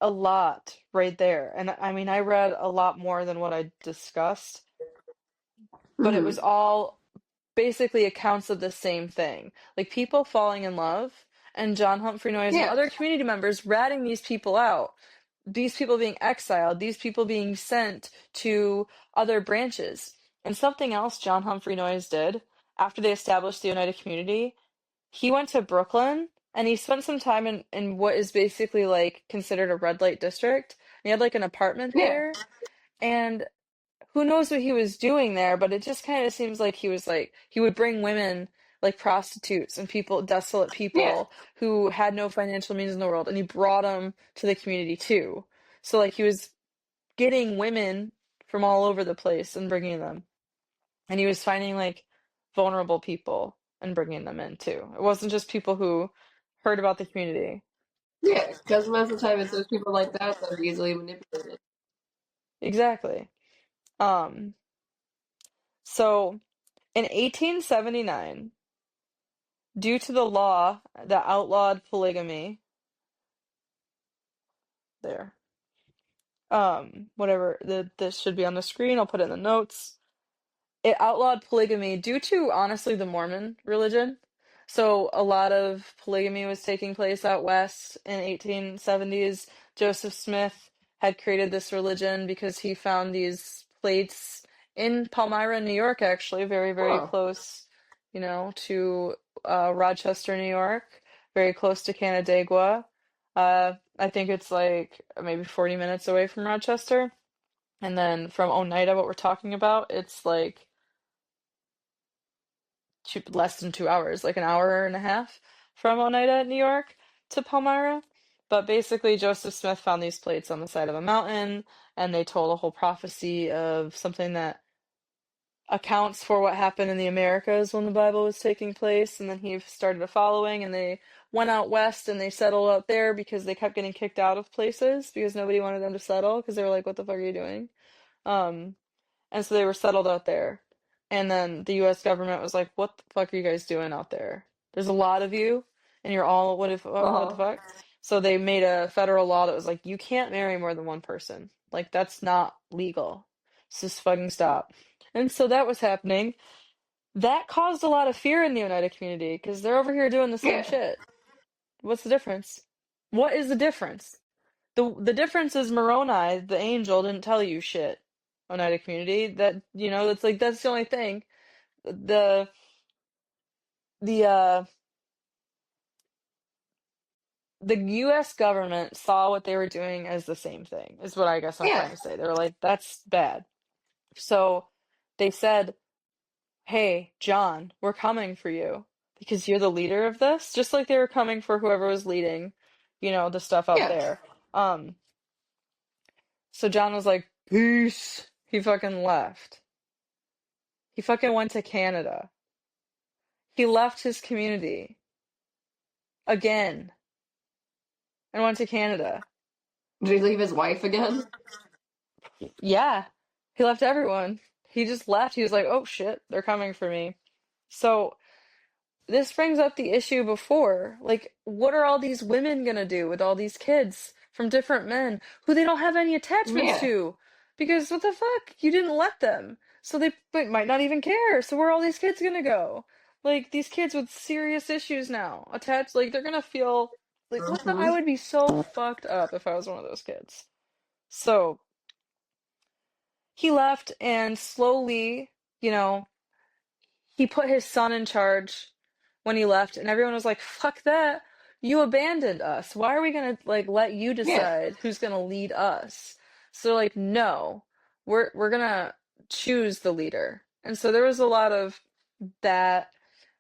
Speaker 1: a lot right there. And I mean, I read a lot more than what I discussed, but it was
Speaker 3: Mm-hmm.
Speaker 1: all basically accounts of the same thing. Like people falling in love and John Humphrey Noyes and
Speaker 3: Yeah.
Speaker 1: other community members ratting these people out. These people being exiled, these people being sent to other branches. And something else John Humphrey Noyes did after they established the Oneida Community, he went to Brooklyn and he spent some time in what is basically like considered a red light district. And he had like an apartment
Speaker 3: Yeah.
Speaker 1: there. And who knows what he was doing there, but it just kind of seems like he would bring women like prostitutes and people, desolate
Speaker 3: Yeah.
Speaker 1: people who had no financial means in the world, and he brought them to the community too. So like he was getting women from all over the place and bringing them, and he was finding like vulnerable people and bringing them in too. It wasn't just people who heard about the community.
Speaker 3: Yeah. Because most of the time it's those people like that that are easily manipulated.
Speaker 1: Exactly. Um, so in 1879, due to the law that outlawed polygamy, there. Whatever, this should be on the screen. I'll put it in the notes. It outlawed polygamy due to, honestly, the Mormon religion. So a lot of polygamy was taking place out west in 1870s. Joseph Smith had created this religion because he found these plates in Palmyra, New York, actually, very, very
Speaker 3: Huh.
Speaker 1: close, to Rochester, New York, very close to Canandaigua. I think it's like maybe 40 minutes away from Rochester. And then from Oneida, what we're talking about, it's like less than 2 hours, like an hour and a half from Oneida, New York to Palmyra. But basically, Joseph Smith found these plates on the side of a mountain, and they told a whole prophecy of something that accounts for what happened in the Americas when the Bible was taking place. And then he started a following, and they went out west and they settled out there because they kept getting kicked out of places because nobody wanted them to settle because they were like, what the fuck are you doing? Um, and so they were settled out there. And then the US government was like, what the fuck are you guys doing out there? There's a lot of you, and you're all, what the
Speaker 3: Uh-huh.
Speaker 1: fuck? So they made a federal law that was like, you can't marry more than one person. Like, that's not legal. So just fucking stop. And so that was happening. That caused a lot of fear in the Oneida community because they're over here doing the same
Speaker 3: Yeah.
Speaker 1: shit. What's the difference? What is the difference? The difference is Moroni, the angel, didn't tell you shit. Oneida community. That's like that's the only thing. The the uh the US government saw what they were doing as the same thing, is what I guess I'm
Speaker 3: Yeah.
Speaker 1: trying to say. They were like, that's bad. So they said, hey, John, we're coming for you because you're the leader of this, just like they were coming for whoever was leading, the stuff out
Speaker 3: Yeah.
Speaker 1: there. So John was like, peace. He fucking left. He fucking went to Canada. He left his community again and went to Canada.
Speaker 3: Did he leave his wife again?
Speaker 1: Yeah, he left everyone. He just left. He was like, oh shit, they're coming for me. So this brings up the issue before. Like, what are all these women gonna do with all these kids from different men who they don't have any attachments
Speaker 3: Yeah.
Speaker 1: to? Because what the fuck? You didn't let them. So they might not even care. So where are all these kids gonna go? Like, these kids with serious issues now, attached, like, they're gonna feel like, what the? I
Speaker 3: Mm-hmm.
Speaker 1: would be so fucked up if I was one of those kids. So he left, and slowly, you know, he put his son in charge when he left, and everyone was like, fuck that. You abandoned us. Why are we gonna like let you
Speaker 3: Yeah.
Speaker 1: decide who's gonna lead us? So like, no, we're gonna choose the leader. And so there was a lot of that,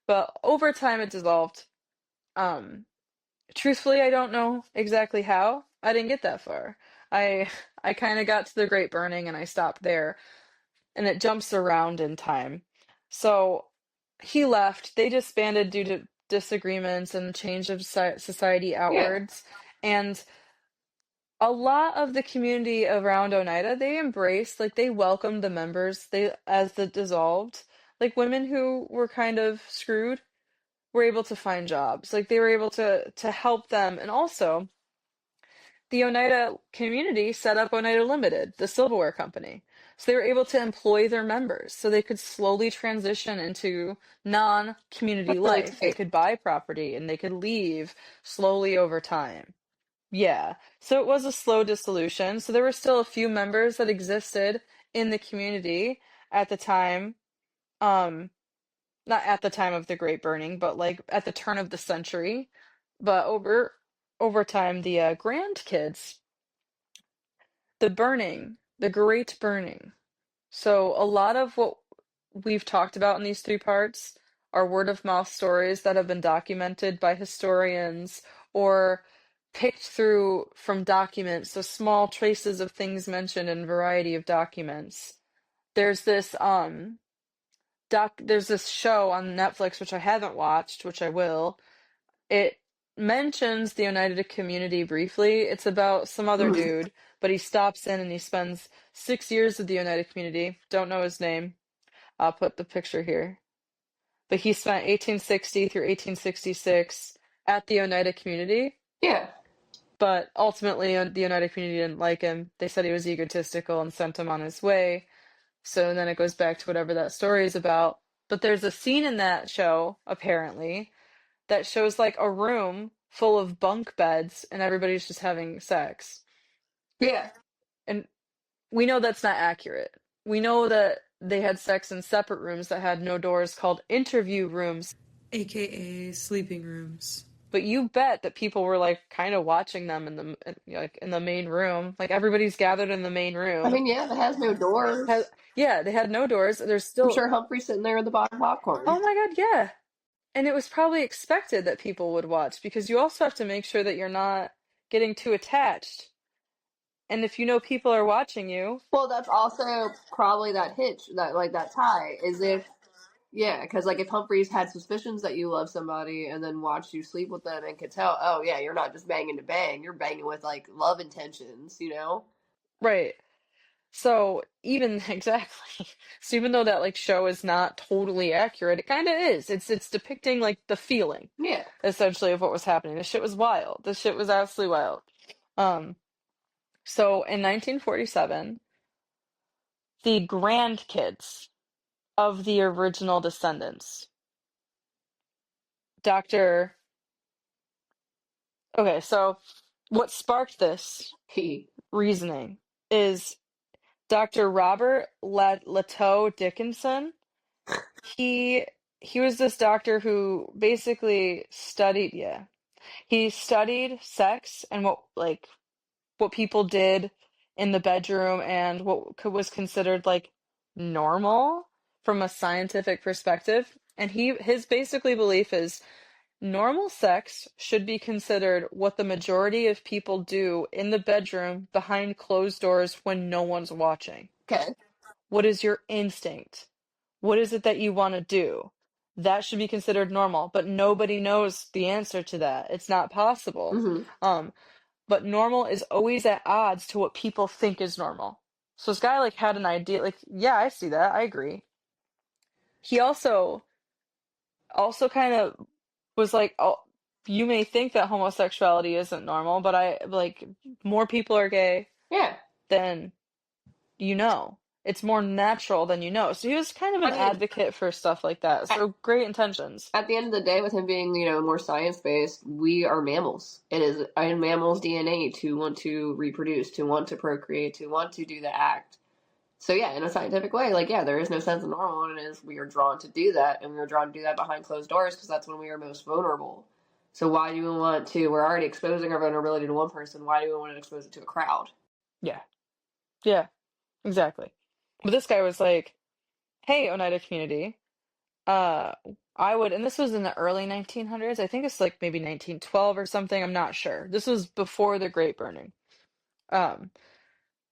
Speaker 1: but over time it dissolved. Um, Truthfully, I don't know exactly how. I didn't get that far. I I kind of got to the Great Burning and I stopped there, and it jumps around in time. So he left. They disbanded due to disagreements and change of society
Speaker 3: Yeah.
Speaker 1: outwards. And a lot of the community around Oneida, they embraced, like they welcomed the members they as it dissolved. Like women who were kind of screwed were able to find jobs. Like they were able to help them. And also the Oneida community set up Oneida Limited, the silverware company. So they were able to employ their members so they could slowly transition into non-community
Speaker 3: That's really
Speaker 1: life. They
Speaker 3: tight.
Speaker 1: could buy property and they could leave slowly over time. Yeah. So it was a slow dissolution. So there were still a few members that existed in the community at the time. Um, Not at the time of the Great Burning, but like at the turn of the century. But over time, the grandkids, the burning, the Great Burning. So a lot of what we've talked about in these three parts are word of mouth stories that have been documented by historians or picked through from documents, so small traces of things mentioned in a variety of documents. There's this there's this show on Netflix which I haven't watched, which I will. It mentions the Oneida community briefly. It's about some other
Speaker 3: Mm.
Speaker 1: dude, but he stops in and he spends 6 years with the Oneida community. Don't know his name. I'll put the picture here. but he spent 1860 through 1866 at the Oneida Community.
Speaker 3: Yeah.
Speaker 1: But ultimately, the Oneida Community didn't like him. They said he was egotistical and sent him on his way. So then it goes back to whatever that story is about. But there's a scene in that show, apparently, that shows like a room full of bunk beds and everybody's just having sex.
Speaker 3: Yeah.
Speaker 1: And we know that's not accurate. We know that they had sex in separate rooms that had no doors called interview rooms, aka sleeping rooms. But you bet that people were like kind of watching them in the main room. Like everybody's gathered in the main room.
Speaker 3: I mean, yeah, it has no doors.
Speaker 1: Yeah, they had no doors. There's
Speaker 3: I'm
Speaker 1: still
Speaker 3: sure Humphrey's sitting there with the box of popcorn.
Speaker 1: Oh my God, yeah. And it was probably expected that people would watch because you also have to make sure that you're not getting too attached. And if you know people are watching you,
Speaker 3: Well, that's also probably that hitch, that tie, is if, yeah, because like if Humphreys had suspicions that you love somebody and then watched you sleep with them and could tell, oh yeah, you're not just banging to bang, you're banging with like love intentions, you know?
Speaker 1: right. So even exactly. So even though that like show is not totally accurate, it kind of is. It's depicting like the feeling
Speaker 3: Yeah.
Speaker 1: essentially of what was happening. This shit was wild. This shit was absolutely wild. So in 1947, the grandkids of the original descendants, Dr. Okay, so what sparked this
Speaker 3: He.
Speaker 1: reasoning is Dr. Robert Lateau Dickinson. He was this doctor who basically studied, yeah. He studied sex and what people did in the bedroom and what was considered like normal from a scientific perspective. And his basically belief is normal sex should be considered what the majority of people do in the bedroom behind closed doors when no one's watching.
Speaker 3: Okay.
Speaker 1: What is your instinct? What is it that you want to do? That should be considered normal, but nobody knows the answer to that. It's not possible.
Speaker 3: Mm-hmm.
Speaker 1: But normal is always at odds to what people think is normal. So this guy like had an idea, like, yeah, I see that. I agree. He also kind of was like, oh, you may think that homosexuality isn't normal, but I like more people are gay
Speaker 3: Yeah.
Speaker 1: than you know. It's more natural than you know. So he was kind of an advocate for stuff like that. So great intentions.
Speaker 3: At the end of the day, with him being, more science-based, we are mammals. It is in mammals' DNA to want to reproduce, to want to procreate, to want to do the act. So yeah, in a scientific way, like, yeah, there is no sense of normal, and it is we are drawn to do that, and we are drawn to do that behind closed doors because that's when we are most vulnerable. So why do we want to, we're already exposing our vulnerability to one person, why do we want to expose it to a crowd?
Speaker 1: Yeah. Yeah, exactly. But this guy was like, hey, Oneida Community, I would, and this was in the early 1900s. I think it's like maybe 1912 or something. I'm not sure. This was before the Great Burning. Um,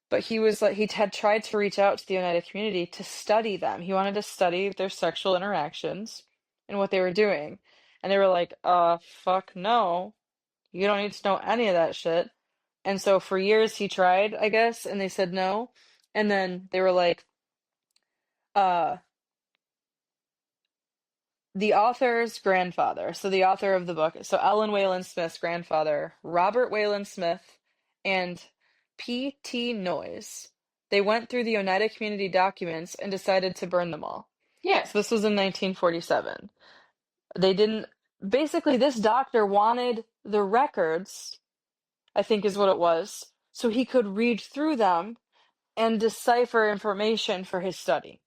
Speaker 1: but he was like, he had tried to reach out to the Oneida Community to study them. He wanted to study their sexual interactions and what they were doing. And they were like, fuck no. You don't need to know any of that shit. And so for years he tried, I guess, and they said no. And then they were like, uh, the author's grandfather, so the author of the book, so Ellen Waylan Smith's grandfather, Robert Waylan Smith, and P.T. Noyes, they went through the Oneida Community documents and decided to burn them all.
Speaker 3: Yeah.
Speaker 1: So this was in 1947. They didn't, basically, this doctor wanted the records, I think is what it was, so he could read through them and decipher information for his study.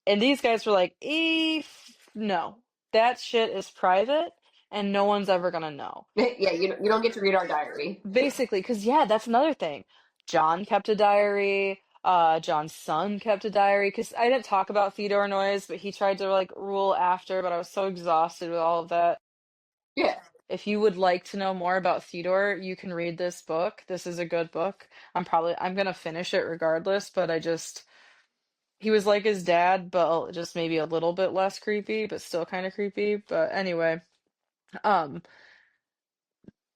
Speaker 1: And these guys were like, no, that shit is private and no one's ever gonna know.
Speaker 3: Yeah, you don't get to read our diary.
Speaker 1: Basically, because, yeah, that's another thing. John kept a diary. John's son kept a diary. Because I didn't talk about Theodore Noyes, but he tried to, like, rule after, but I was so exhausted with all of that.
Speaker 3: Yeah.
Speaker 1: If you would like to know more about Theodore, you can read this book. This is a good book. I'm gonna finish it regardless, but he was like his dad, but just maybe a little bit less creepy, but still kind of creepy. But anyway,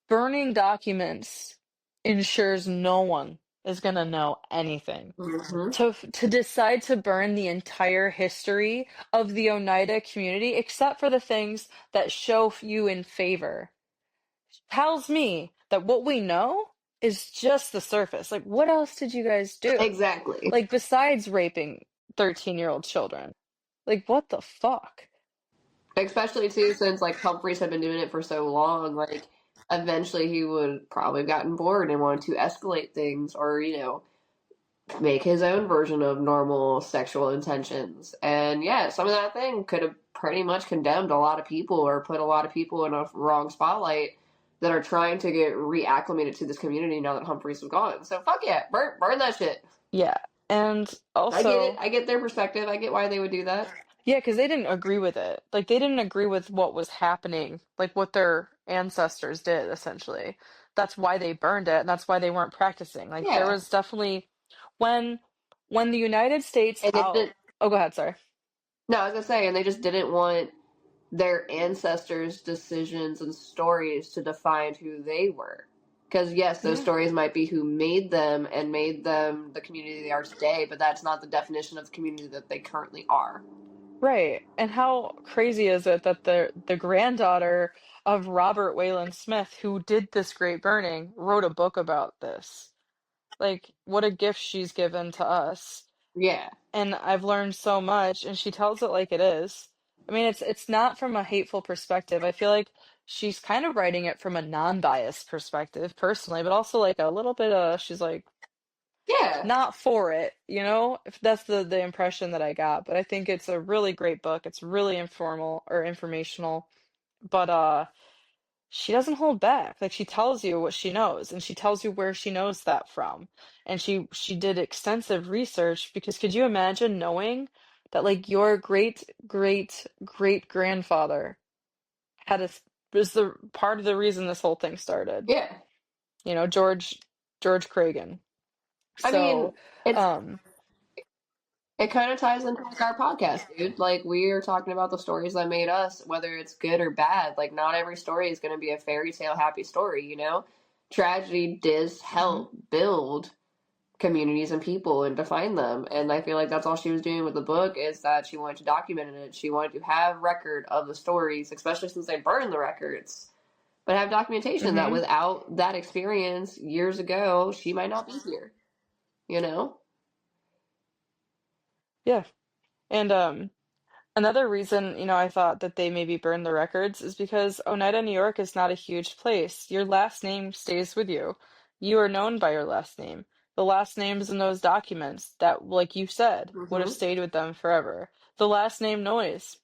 Speaker 1: burning documents ensures no one is gonna know anything.
Speaker 3: Mm-hmm.
Speaker 1: To decide to burn the entire history of the Oneida community, except for the things that show you in favor, tells me that what we know is just the surface. Like, what else did you guys do?
Speaker 3: Exactly.
Speaker 1: Like, besides raping 13-year-old children? Like, what the fuck?
Speaker 3: Especially too, since like Humphreys had been doing it for so long, like eventually he would probably have gotten bored and wanted to escalate things or, make his own version of normal sexual intentions. And yeah, some of that thing could have pretty much condemned a lot of people or put a lot of people in a wrong spotlight that are trying to get reacclimated to this community now that Humphreys was gone. So fuck yeah, burn that shit.
Speaker 1: Yeah. And
Speaker 3: I get it.
Speaker 1: also,
Speaker 3: I get their perspective. I get why they would do that.
Speaker 1: yeah, because they didn't agree with it. Like, they didn't agree with what was happening, like what their ancestors did, essentially. That's why they burned it, and that's why they weren't practicing. Like, there
Speaker 3: Yeah.
Speaker 1: was definitely when when the United States
Speaker 3: And they
Speaker 1: out.
Speaker 3: didn't.
Speaker 1: Oh, go ahead, sorry.
Speaker 3: No, I was gonna say, and they just didn't want their ancestors' decisions and stories to define who they were. Because yes, those
Speaker 1: Yeah.
Speaker 3: stories might be who made them and made them the community they are today, but that's not the definition of the community that they currently are.
Speaker 1: Right. And how crazy is it that the granddaughter of Robert Waylan Smith, who did this great burning, wrote a book about this? Like, what a gift she's given to us.
Speaker 3: Yeah.
Speaker 1: And I've learned so much, and she tells it like it is. I mean, it's not from a hateful perspective. I feel like she's kind of writing it from a non-biased perspective, personally, but also like a little bit of she's like
Speaker 3: Yeah.
Speaker 1: not for it, if that's the impression that I got. But I think it's a really great book. It's really informal or informational, but she doesn't hold back. Like, she tells you what she knows, and she tells you where she knows that from. And she did extensive research, because could you imagine knowing that like your great great great grandfather had a was the part of the reason this whole thing started?
Speaker 3: Yeah.
Speaker 1: George Cragen.
Speaker 3: I mean,
Speaker 1: So,
Speaker 3: it's
Speaker 1: um,
Speaker 3: it kind of ties into like our podcast, dude. Like we are talking about the stories that made us, whether it's good or bad. Like not every story is going to be a fairy tale happy story. Tragedy does
Speaker 1: mhm.
Speaker 3: help build communities and people and define them. And I feel like that's all she was doing with the book is that she wanted to document it. She wanted to have record of the stories, especially since they burned the records. But have documentation that
Speaker 1: Mhm.
Speaker 3: without that experience years ago, she might not be here. You know?
Speaker 1: Yeah. And another reason, I thought that they maybe burned the records is because Oneida, New York is not a huge place. Your last name stays with you. You are known by your last name. The last names in those documents that, like you said, would have
Speaker 3: Mm-hmm.
Speaker 1: stayed with them forever. The last name Noyes.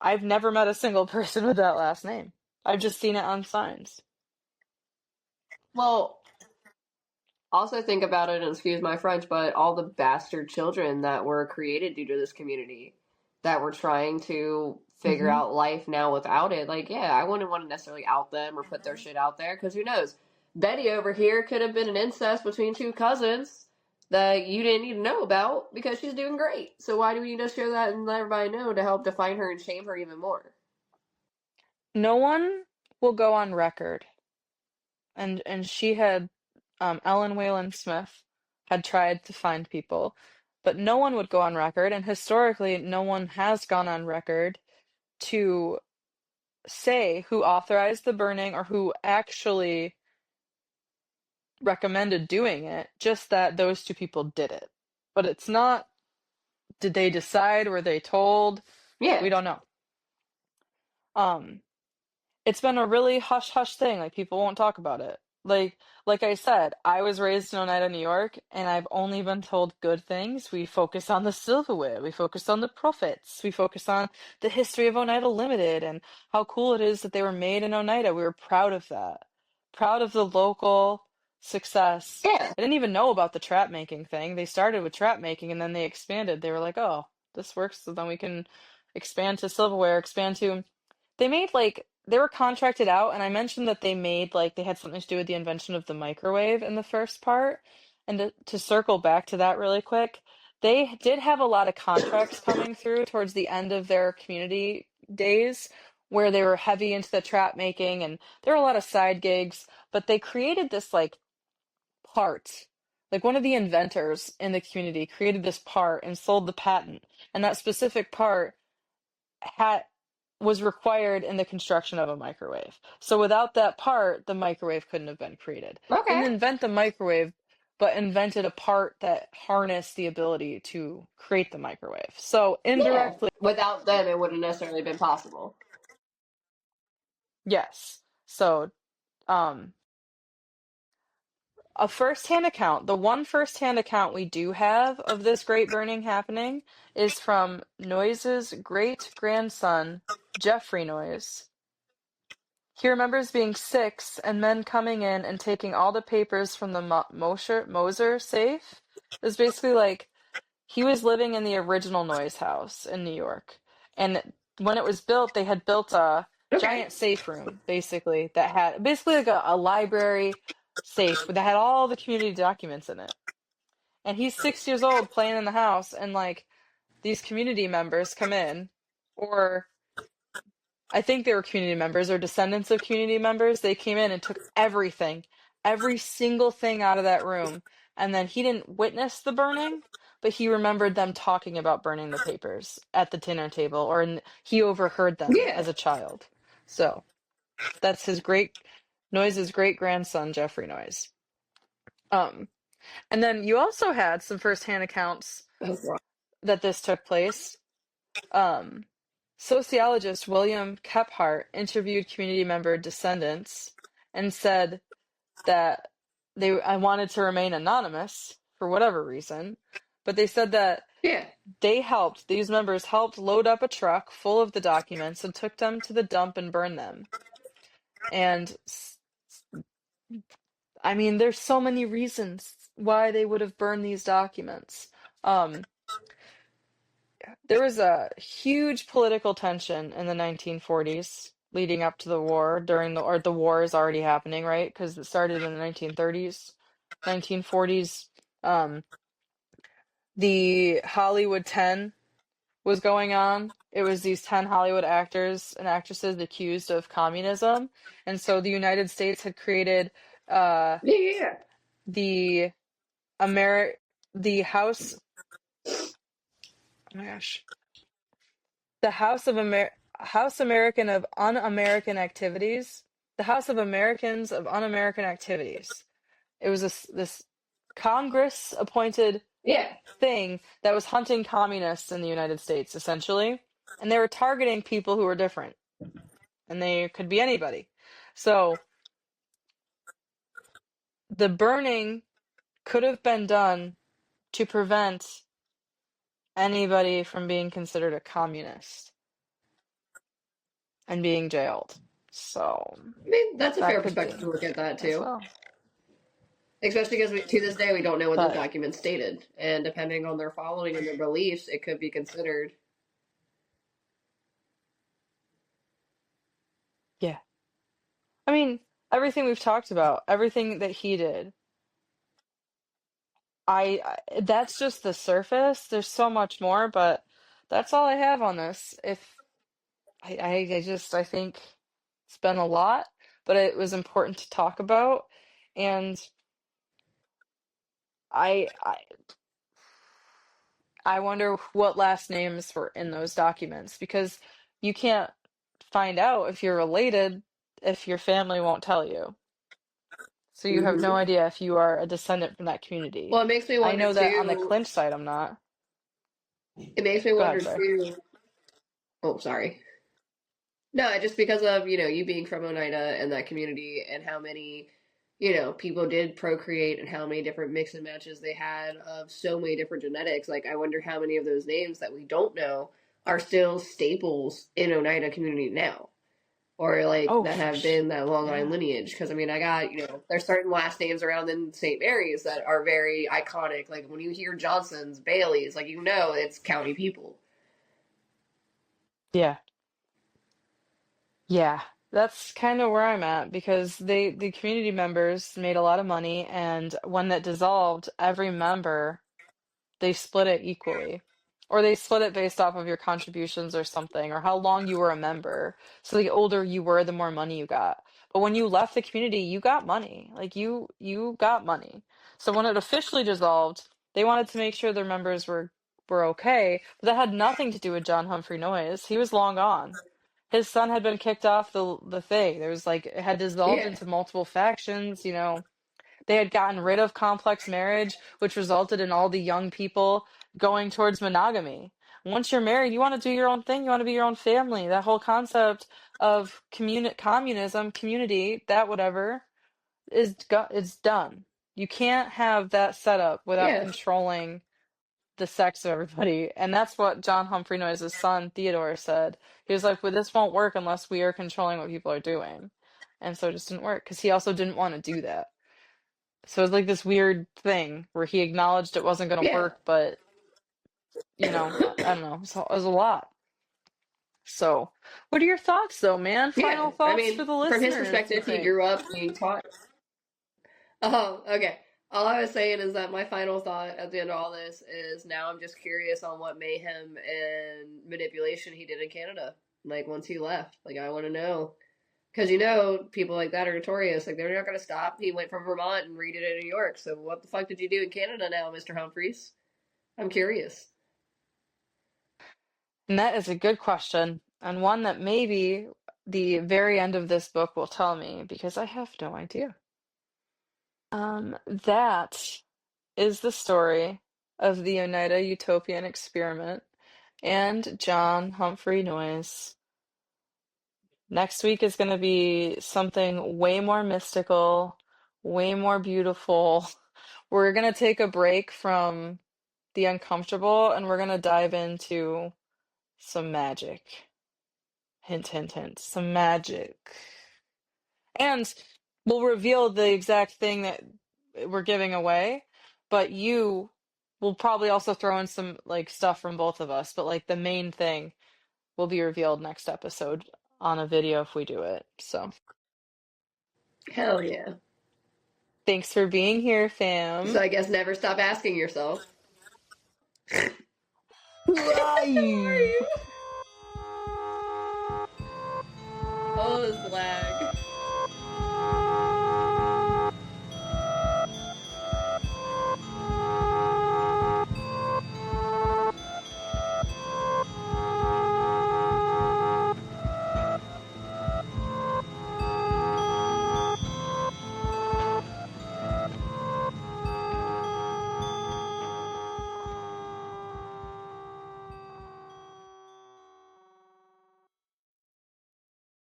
Speaker 1: I've never met a single person with that last name. I've just seen it on signs.
Speaker 3: Well, also think about it, and excuse my French, but all the bastard children that were created due to this community that were trying to figure
Speaker 1: Hmm.
Speaker 3: out life now without it. Like, yeah, I wouldn't want to necessarily out them or put their shit out there because who knows? Betty over here could have been an incest between two cousins that you didn't need to know about because she's doing great. So why do we need to show that and let everybody know to help define her and shame her even more?
Speaker 1: No one will go on record, and she had Ellen Wayland Smith had tried to find people, but no one would go on record, and historically, no one has gone on record to say who authorized the burning or who actually recommended doing it, just that those two people did it. But it's not, did they decide? Were they told?
Speaker 3: Yeah.
Speaker 1: We don't know. Um, it's been a really hush hush thing. Like, people won't talk about it. Like I said, I was raised in Oneida, New York, and I've only been told good things. We focus on the silverware, we focus on the profits, we focus on the history of Oneida Limited and how cool it is that they were made in Oneida. We were proud of that. Proud of the local success.
Speaker 3: Yeah.
Speaker 1: I didn't even know about the trap making thing. They started with trap making and then they expanded. They were like, oh, this works, so then we can expand to silverware, expand to they made like they were contracted out, and I mentioned that they made like they had something to do with the invention of the microwave in the first part. And to circle back to that really quick, they did have a lot of contracts coming through towards the end of their community days where they were heavy into the trap making, and there were a lot of side gigs, but they created this like part. like one of the inventors in the community created this part and sold the patent, and that specific part had was required in the construction of a microwave. So without that part, the microwave couldn't have been created.
Speaker 3: Okay.
Speaker 1: Didn't invent the microwave, but invented a part that harnessed the ability to create the microwave. So
Speaker 3: Yeah.
Speaker 1: indirectly,
Speaker 3: Without them, it wouldn't necessarily been possible.
Speaker 1: yes. So um a first-hand account, the one first-hand account we do have of this great burning happening is from Noyes's great-grandson, Jeffrey Noyes. He remembers being 6 and men coming in and taking all the papers from the Moser safe. It was basically like he was living in the original Noyes house in New York. And when it was built, they had built a
Speaker 3: Okay.
Speaker 1: giant safe room, basically, that had basically like a library safe that had all the community documents in it. And he's 6 years old playing in the house, and like these community members come in, or I think they were community members or descendants of community members. They came in and took everything, every single thing out of that room. And then he didn't witness the burning, but he remembered them talking about burning the papers at the dinner table, or he overheard them
Speaker 3: Yeah.
Speaker 1: as a child. So that's Noyes' great grandson, Jeffrey Noyes. And then you also had some firsthand accounts
Speaker 3: Oh, wow.
Speaker 1: that this took place. Um, Sociologist William Kephart interviewed community member descendants and said that I wanted to remain anonymous for whatever reason, but they said that
Speaker 3: Yeah.
Speaker 1: these members helped load up a truck full of the documents and took them to the dump and burned them. And I mean, there's so many reasons why they would have burned these documents. There was a huge political tension in the 1940s leading up to the war the war is already happening, right? Because it started in the 1930s, 1940s. The Hollywood 10 was going on. It was these 10 Hollywood actors and actresses accused of communism. And so the United States had created
Speaker 3: Yeah.
Speaker 1: the Ameri the House, oh my gosh, the House American of Un-American Activities, the House of Americans of Un-American Activities. It was this Congress appointed
Speaker 3: Yeah.
Speaker 1: thing that was hunting communists in the United States, essentially, and they were targeting people who were different, and they could be anybody. So the burning could have been done to prevent anybody from being considered a communist and being jailed. So
Speaker 3: I mean, that's a
Speaker 1: that
Speaker 3: fair
Speaker 1: could
Speaker 3: perspective
Speaker 1: be
Speaker 3: to look at that
Speaker 1: as
Speaker 3: too.
Speaker 1: well.
Speaker 3: Especially because to this day we don't know what those
Speaker 1: But
Speaker 3: documents stated, and depending on their following and their beliefs, it could be considered.
Speaker 1: yeah, I mean, everything we've talked about, everything that he did, that's just the surface. There's so much more, but that's all I have on this. If I think it's been a lot, but it was important to talk about, and I I, I wonder what last names were in those documents, because you can't find out if you're related if your family won't tell you. So you have no
Speaker 3: Hmm.
Speaker 1: idea if you are a descendant from that community.
Speaker 3: Well, it makes me
Speaker 1: I
Speaker 3: wonder
Speaker 1: know that on the
Speaker 3: too.
Speaker 1: Clinch side, I'm not.
Speaker 3: It makes me
Speaker 1: Go ahead,
Speaker 3: wonder
Speaker 1: sorry.
Speaker 3: too. Oh, sorry. No, just because of, you being from Oneida and that community and how many, people did procreate and how many different mix and matches they had of so many different genetics. Like, I wonder how many of those names that we don't know are still staples in Oneida community now. Or, like,
Speaker 1: Oh,
Speaker 3: that
Speaker 1: for
Speaker 3: have been that long line
Speaker 1: yeah.
Speaker 3: lineage. Because, I mean, I got, there's certain last names around in St. Mary's that are very iconic. Like, when you hear Johnson's, Bailey's, like, it's county people.
Speaker 1: Yeah. Yeah. That's kind of where I'm at, because the community members made a lot of money, and when that dissolved, every member, they split it equally. Or they split it based off of your contributions or something, or how long you were a member. So the older you were, the more money you got. But when you left the community, you got money. Like you got money. So when it officially dissolved, they wanted to make sure their members were okay, but that had nothing to do with John Humphrey Noyes. He was long gone. His son had been kicked off the thing. There was like it had dissolved
Speaker 3: Yeah.
Speaker 1: into multiple factions, you know. They had gotten rid of complex marriage, which resulted in all the young people going towards monogamy. Once you're married, you want to do your own thing, you want to be your own family. That whole concept of communism, community, that whatever is done. You can't have that set up without
Speaker 3: Yeah.
Speaker 1: controlling the sex of everybody. And that's what John Humphrey Noyes' son, Theodore, said. He was like, well, this won't work unless we are controlling what people are doing. And so it just didn't work because he also didn't want to do that. So it's like this weird thing where he acknowledged it wasn't going to
Speaker 3: Yeah.
Speaker 1: work, but, you know, I don't know. It was a lot. So, what are your thoughts, though, man?
Speaker 3: Yeah.
Speaker 1: Final
Speaker 3: I
Speaker 1: thoughts for
Speaker 3: mean,
Speaker 1: the
Speaker 3: from his
Speaker 1: listeners, you
Speaker 3: perspective, he
Speaker 1: think?
Speaker 3: grew up being taught. Oh, okay. All I was saying is that my final thought at the end of all this is now I'm just curious on what mayhem and manipulation he did in Canada. Like, once he left. Like, I want to know. Because, you know, people like that are notorious. Like, they're not going to stop. He went from Vermont and redid it in New York. So what the fuck did you do in Canada now, Mr. Humphreys? I'm curious.
Speaker 1: And that is a good question, and one that maybe the very end of this book will tell me because I have no idea. That is the story of the Oneida Utopian experiment and John Humphrey Noyes. Next week is going to be something way more mystical, way more beautiful. We're going to take a break from the uncomfortable and we're going to dive into some magic. Hint, hint, hint. Some magic. And we'll reveal the exact thing that we're giving away, but you will probably also throw in some like stuff from both of us, but like the main thing will be revealed next episode on a video if we do it. So
Speaker 3: Hell yeah.
Speaker 1: thanks for being here,
Speaker 3: So
Speaker 1: fam.
Speaker 3: I guess never stop asking yourself,
Speaker 1: Who are
Speaker 3: who are
Speaker 1: you?
Speaker 3: you? Oh, this lag.